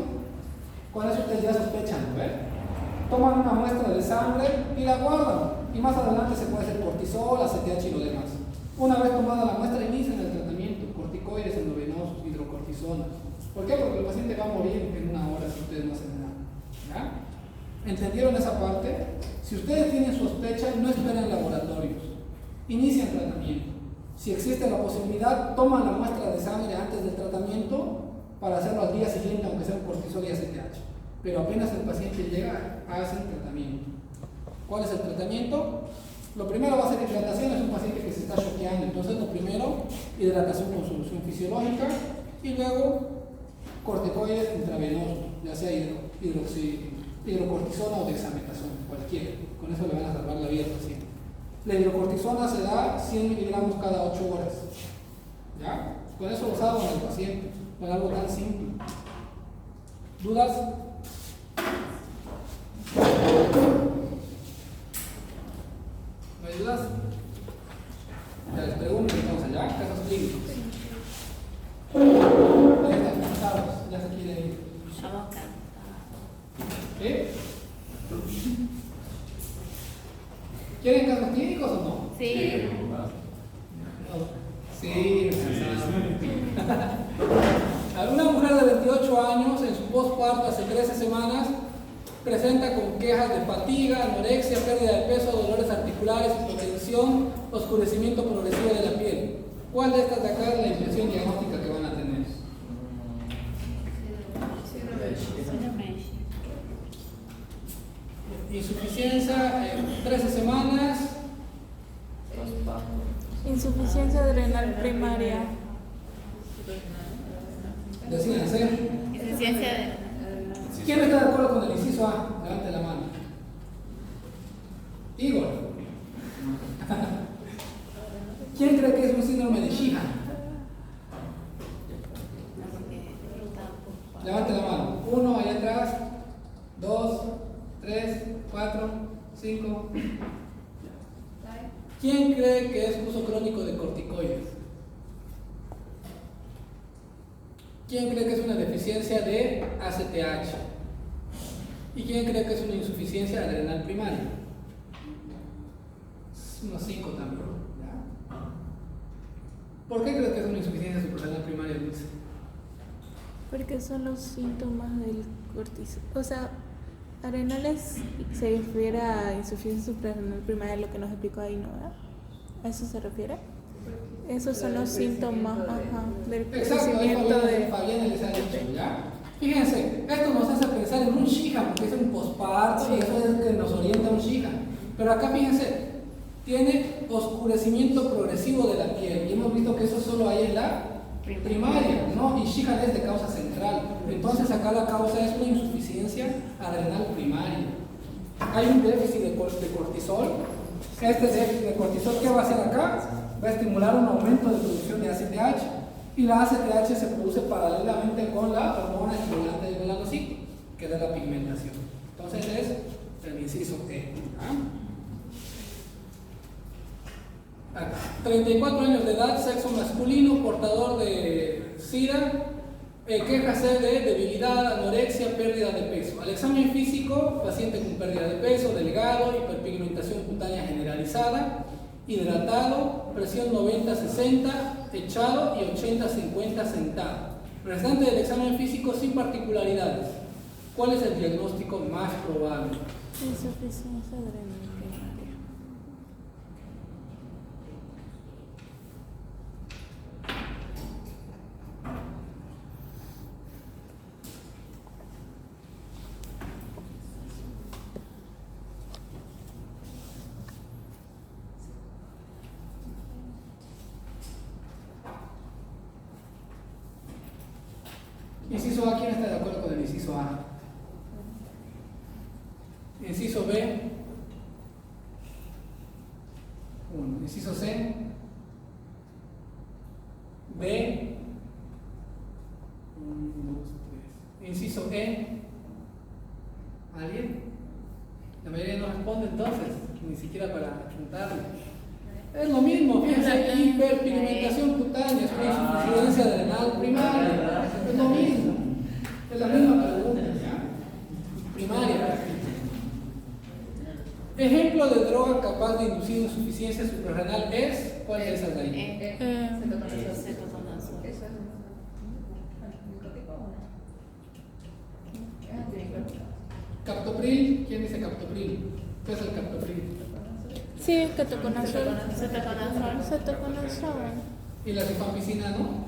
con eso ustedes ya sospechan, ¿ver? Toman una muestra de sangre y la guardan, y más adelante se puede hacer cortisol, ACTH y lo demás. Una vez tomada la muestra, inician el tratamiento, corticoides endovenosos, hidrocortisona. ¿Por qué? Porque el paciente va a morir en una hora si ustedes no hacen nada. ¿Ya? ¿Entendieron esa parte? Si ustedes tienen sospecha, no esperen laboratorios. Inician tratamiento. Si existe la posibilidad, toman la muestra de sangre antes del tratamiento para hacerlo al día siguiente, aunque sea un cortisol y ACTH. Pero apenas el paciente llega, hacen tratamiento. ¿Cuál es el tratamiento? Lo primero va a ser hidratación, es un paciente que se está choqueando. Entonces, lo primero, hidratación con solución fisiológica y luego corticoides intravenosos, ya sea hidrocortisona o dexametasona, cualquiera. Con eso le van a salvar la vida al paciente. La hidrocortisona se da 100 miligramos cada 8 horas. ¿Ya? Con eso lo salvan al paciente, con algo tan simple. ¿Dudas? ¿Me ayudas? Ya les pregunto entonces, ¿ya? Casos clínicos. Ya están cansados, ya se quieren ir. ¿Qué? ¿Quieren casos clínicos o no? Sí. Sí, alguna mujer de 28 años en su posparto hace 13 semanas presenta con quejas de fatiga, anorexia, pérdida de peso, dolores articulares, hipotensión, oscurecimiento progresivo de la piel. ¿Cuál de estas de acá es la impresión diagnóstica que van a tener? Insuficiencia, 13 semanas. Insuficiencia adrenal primaria. Decídense. Insuficiencia de... ¿Quién está de acuerdo con el inciso A? Levante la mano. Igor. ¿Quién cree que es un síndrome de Sheehan? Levante la mano. 1 ahí atrás. 2, 3, 4, 5. ¿Quién cree que es uso crónico de corticoides? ¿Quién cree que es una deficiencia de ACTH? ¿Y quién cree que es una insuficiencia adrenal primaria? Unos 5 también. ¿Ya? ¿Por qué crees que es una insuficiencia suprarrenal primaria, Luis? Porque son los síntomas del cortisol. O sea, arenales se refiere a insuficiencia suprarrenal primaria, lo que nos explicó ahí, ¿no? ¿Verdad? ¿A eso se refiere? Esos son los síntomas, del crecimiento de... Fabiana les ha dicho, ¿ya? Fíjense, esto nos hace pensar en un Shiha, porque es un posparto y eso es que nos orienta a un Shiha. Pero acá fíjense, tiene oscurecimiento progresivo de la piel y hemos visto que eso solo hay en la primaria, ¿no? Y Shiha es de causa central. Entonces acá la causa es una insuficiencia adrenal primaria. Hay un déficit de cortisol. Este déficit de cortisol, ¿qué va a hacer acá? Va a estimular un aumento de producción de ACTH. Y la ACTH se produce paralelamente con la hormona estimulante del melanocito, que es de la pigmentación. Entonces es el inciso E. Acá. 34 años de edad, sexo masculino, portador de SIDA, quéjase de debilidad, anorexia, pérdida de peso. Al examen físico, paciente con pérdida de peso, delgado, hiperpigmentación cutánea generalizada, hidratado, presión 90-60, echado y 80-50 sentado. Restante del examen físico sin particularidades. ¿Cuál es el diagnóstico más probable? Insuficiencia adrenal primaria. Inciso A, ¿quién está de acuerdo con el inciso A? Inciso B, 1. Inciso C, D, 1, 2, 3. Inciso E, ¿alguien? La mayoría no responde entonces, ni siquiera para apuntarle. Es lo mismo, fíjense, hiperpigmentación cutánea, es una insuficiencia adrenal primaria. Es lo mismo, es la misma pregunta, ¿ya? Primaria. Ejemplo de droga capaz de inducir insuficiencia suprarrenal es, ¿cuál es esa de ahí? Captopril, ¿quién dice captopril? ¿Qué es el captopril? Sí, ketoconazol. Cetoconazol. ¿Y la rifampicina no?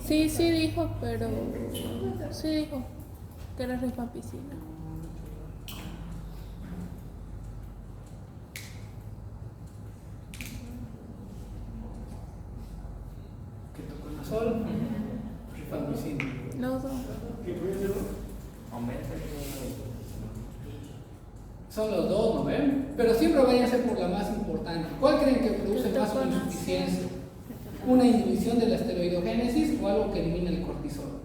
Sí, sí dijo, pero... Sí dijo que era rifampicina. Ketoconazol, rifampicina. Los dos. Son los dos, ¿no ven? Pero siempre váyanse por la más importante. ¿Cuál creen que produce más una insuficiencia? ¿Una inhibición de la esteroidogénesis o algo que elimina el cortisol?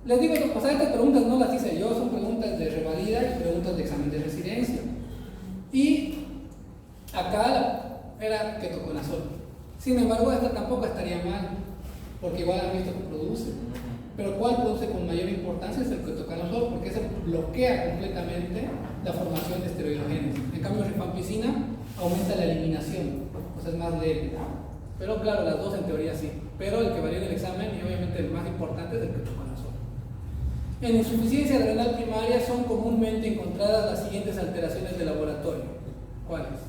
Les digo, o sea, estas preguntas no las hice yo, son preguntas de revalida y preguntas de examen de residencia. Y acá era ketoconazol. Sin embargo, esta tampoco estaría mal, porque igual han visto que produce. Pero ¿cuál produce con mayor importancia? Es el ketoconazol, porque ese bloquea completamente la formación de esteroidogénesis. En cambio, rifampicina aumenta la eliminación, o sea, es más leve. Pero claro, las dos en teoría sí. Pero el que varía en el examen, y obviamente el más importante, es el ketoconazol. En insuficiencia adrenal primaria son comúnmente encontradas las siguientes alteraciones de laboratorio. ¿Cuáles?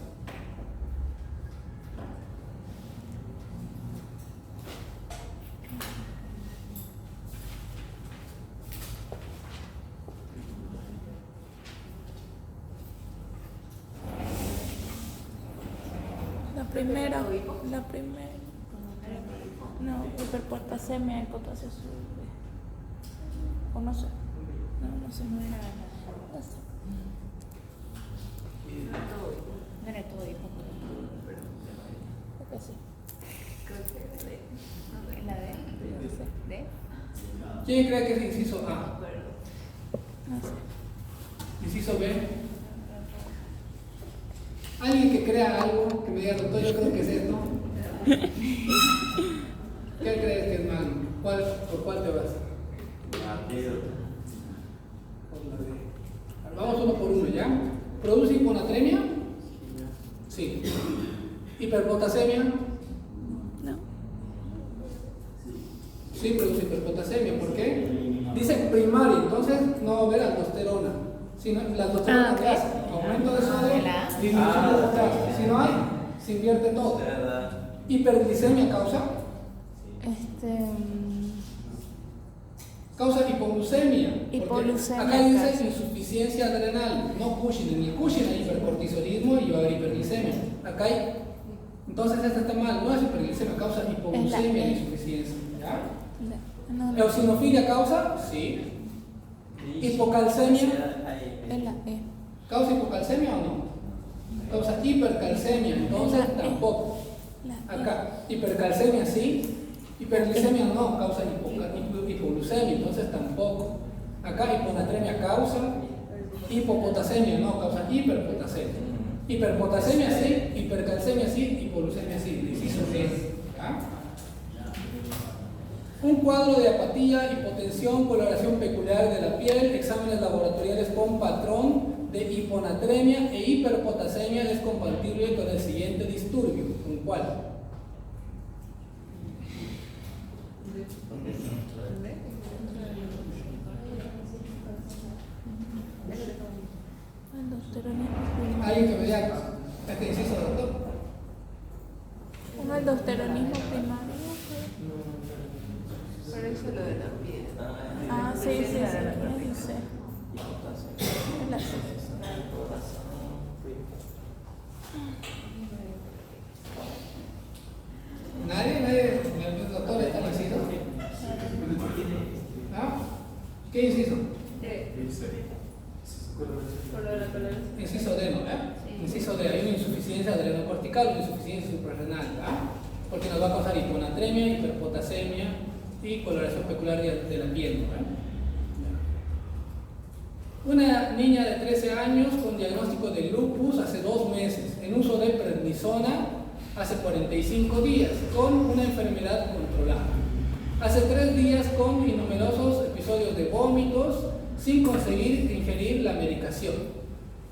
La primera. No, hiperportasemia y potasio sube. O no sé. No sé. No era eso. No era todo hijo. Creo que sí. ¿Es la D? ¿Quién cree que es inciso A? No sé. Inciso B. Alguien que crea algo, que me diga, doctor, yo creo que es esto. ¿Qué crees que es malo? ¿Por cuál te vas? ¿Produce hiponatremia? Sí. ¿Hiperpotasemia? No. Sí, produce hiperpotasemia. ¿Por qué? Dice primaria, entonces no va a haber aldosterona. Sino, la aldosterona ok. que hace aumento de sodio, disminución de potasio. Si no hay, se invierte todo. ¿Hiperglicemia causa? Causa hipoglucemia. porque Hipoglucemia Acá dice causa. insuficiencia adrenal, no Cushing. En el Cushing hay hipercortisolismo y va a haber hiperglicemia. Acá hay. Entonces esta está mal, no es hiperglicemia, causa hipoglucemia y insuficiencia. ¿Ya? No, no. ¿Eosinofilia causa? Sí. ¿Hipocalcemia? Es la E. ¿Causa hipocalcemia o no? Causa hipercalcemia, entonces Es la E. tampoco. La E. Acá, hipercalcemia sí, hiperglicemia no, causa hipoglucemia, entonces tampoco. Acá hiponatremia causa, hipopotasemia no, causa hiperpotasemia. Hiperpotasemia sí, hipercalcemia sí, hipoglucemia sí, inciso D. ¿Ya? Un cuadro de apatía, hipotensión, coloración peculiar de la piel, exámenes laboratoriales con patrón de hiponatremia e hiperpotasemia es compatible con el siguiente disturbio. ¿Con cuál? Aldosteronismo primario. ¿Alguien que me diga este inciso, doctor? Un aldosteronismo primario. Por eso lo de la piel. Ah, sí, sí, sí. Es C. Es la C. ¿Nadie? ¿El doctor está nacido? ¿Ah? ¿Qué inciso? Inciso D, ¿no? Inciso D, hay una insuficiencia adrenocortical, una insuficiencia suprarrenal, ¿verdad? Porque nos va a causar hiponatremia, hiperpotasemia y coloración peculiar de la piel, ¿verdad? Una niña de 13 años con diagnóstico de lupus hace 2 meses, en uso de prednisona hace 45 días, con una enfermedad controlada. Hace 3 días con numerosos episodios de vómitos, sin conseguir ingerir la medicación.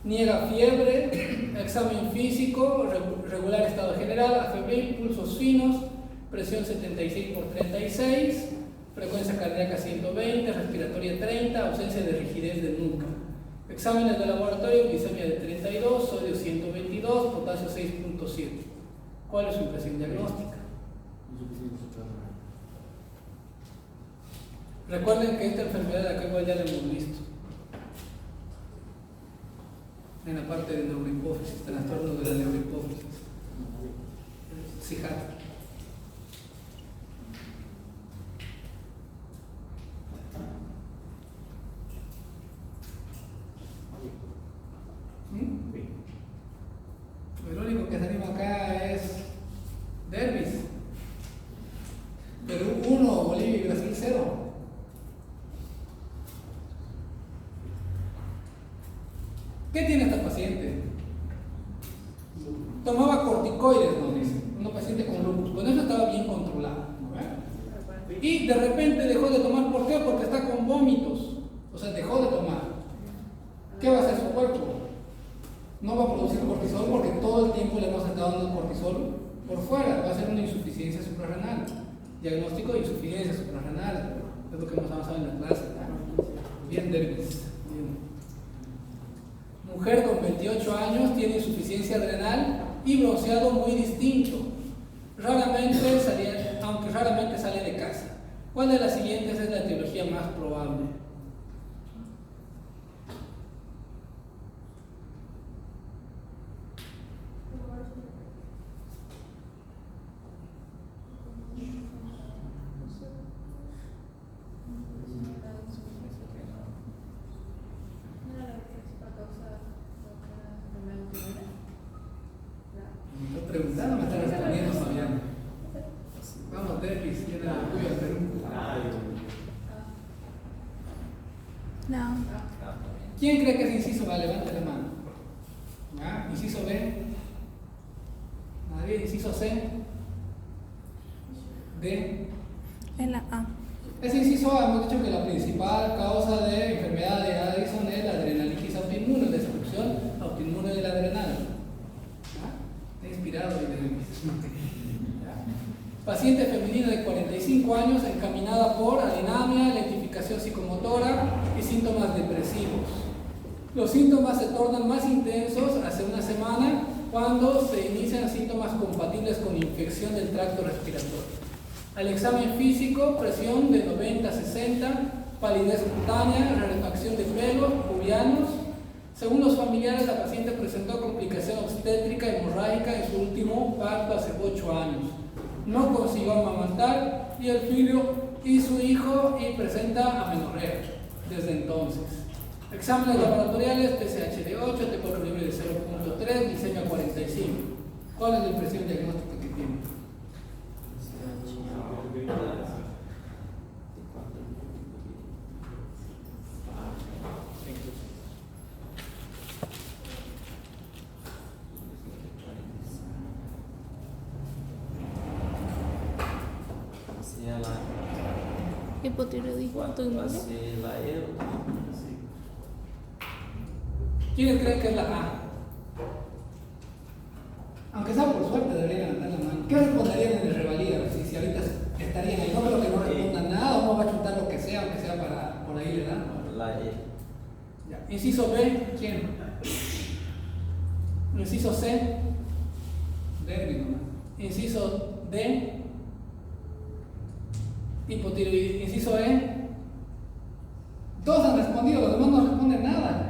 Niega fiebre, examen físico, regular estado general, afebril, pulsos finos, presión 76/36, frecuencia cardíaca 120, respiratoria 30, ausencia de rigidez de nuca. Exámenes de laboratorio, glicemia de 32, sodio 122, potasio 6.7. ¿Cuál es su impresión diagnóstica? Recuerden que esta enfermedad de acá igual ya la hemos visto en la parte de neurohipófisis, trastornos de la neurohipófisis. CIJAT. Lo único que salimos acá es Dervis. Perú 1, Bolivia y Brasil 0. ¿Qué tiene esta paciente? Tomaba corticoides, nos dice, una paciente con lupus. Con eso estaba bien controlada. ¿No? Y de repente dejó de tomar. ¿Por qué? Porque está con vómitos. O sea, dejó de tomar. ¿Qué va a hacer su cuerpo? No va a producir cortisol porque todo el tiempo le hemos estado dando cortisol por fuera. Va a ser una insuficiencia suprarrenal. Diagnóstico de insuficiencia suprarrenal. Es lo que hemos avanzado en la clase. Bien, Dervis. Mujer con 28 años tiene insuficiencia adrenal y bronceado muy distinto. Aunque raramente sale de casa. ¿Cuál de las siguientes es la etiología más probable? Me estoy preguntando, me está respondiendo Fabián. Vamos, Dervis, tiene el orgullo de Perú. No. ¿Quién cree que es inciso? Va, levante la mano. ¿Ya? Inciso B. Nadie. Inciso C. D. Es la A. Ese inciso A, hemos dicho que la principal causa de enfermedad de Addison es la adrenalitis autoinmune, destrucción autoinmune tirado y de... Paciente femenina de 45 años encaminada por anemia, lentificación psicomotora y síntomas depresivos. Los síntomas se tornan más intensos hace una semana cuando se inician síntomas compatibles con infección del tracto respiratorio. Al examen físico, presión de 90-60, palidez cutánea, rarefacción de pelos pubianos. Según los familiares, la paciente presentó complicación obstétrica hemorrágica en su último parto hace 8 años. No consiguió amamantar y el filio y su hijo y presenta amenorrea desde entonces. Exámenes laboratoriales, TSH de 8, TPO libre de 0.3, glicemia 45. ¿Cuál es la impresión diagnóstica que tiene? Hipotiroidismo. ¿Quiénes creen que es la A? Aunque sea por suerte, deberían levantar la mano. ¿Qué responderían en el revalida? Si ahorita estarían ahí, no creo que no respondan nada, o no va a chutar lo que sea, aunque sea para por ahí le dan. La E. Ya. Inciso B, ¿quién? Inciso C, Derby nomás. Inciso D, hipotiroidismo. Inciso E, todos han respondido, los demás no responden nada.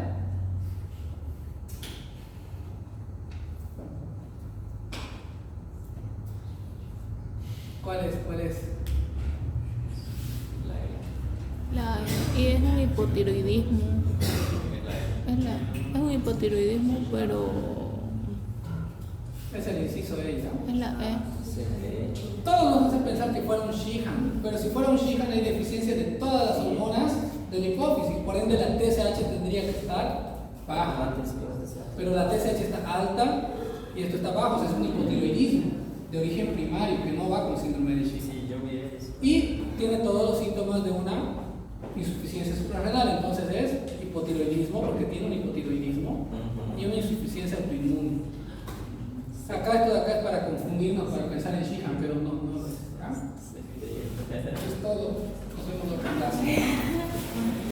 ¿Cuál es? La E. Y es un hipotiroidismo. Es un hipotiroidismo, pero Es el inciso E, ¿no? es la E. Todos nos hacen pensar que fuera un Sheehan, pero si fuera un Sheehan hay deficiencia de todas las hormonas de la hipófisis, por ende la TSH tendría que estar baja, pero la TSH está alta y esto está bajo, o sea, es un hipotiroidismo de origen primario que no va con síndrome de Sheehan. Y tiene todos los síntomas de una insuficiencia suprarrenal, entonces es hipotiroidismo porque tiene un hipotiroidismo y una insuficiencia autoinmune. Acá esto de acá es para confundirnos, para pensar en Sheehan, pero no es. ¿Ya? Eso es todo. Nos vemos en otra clase.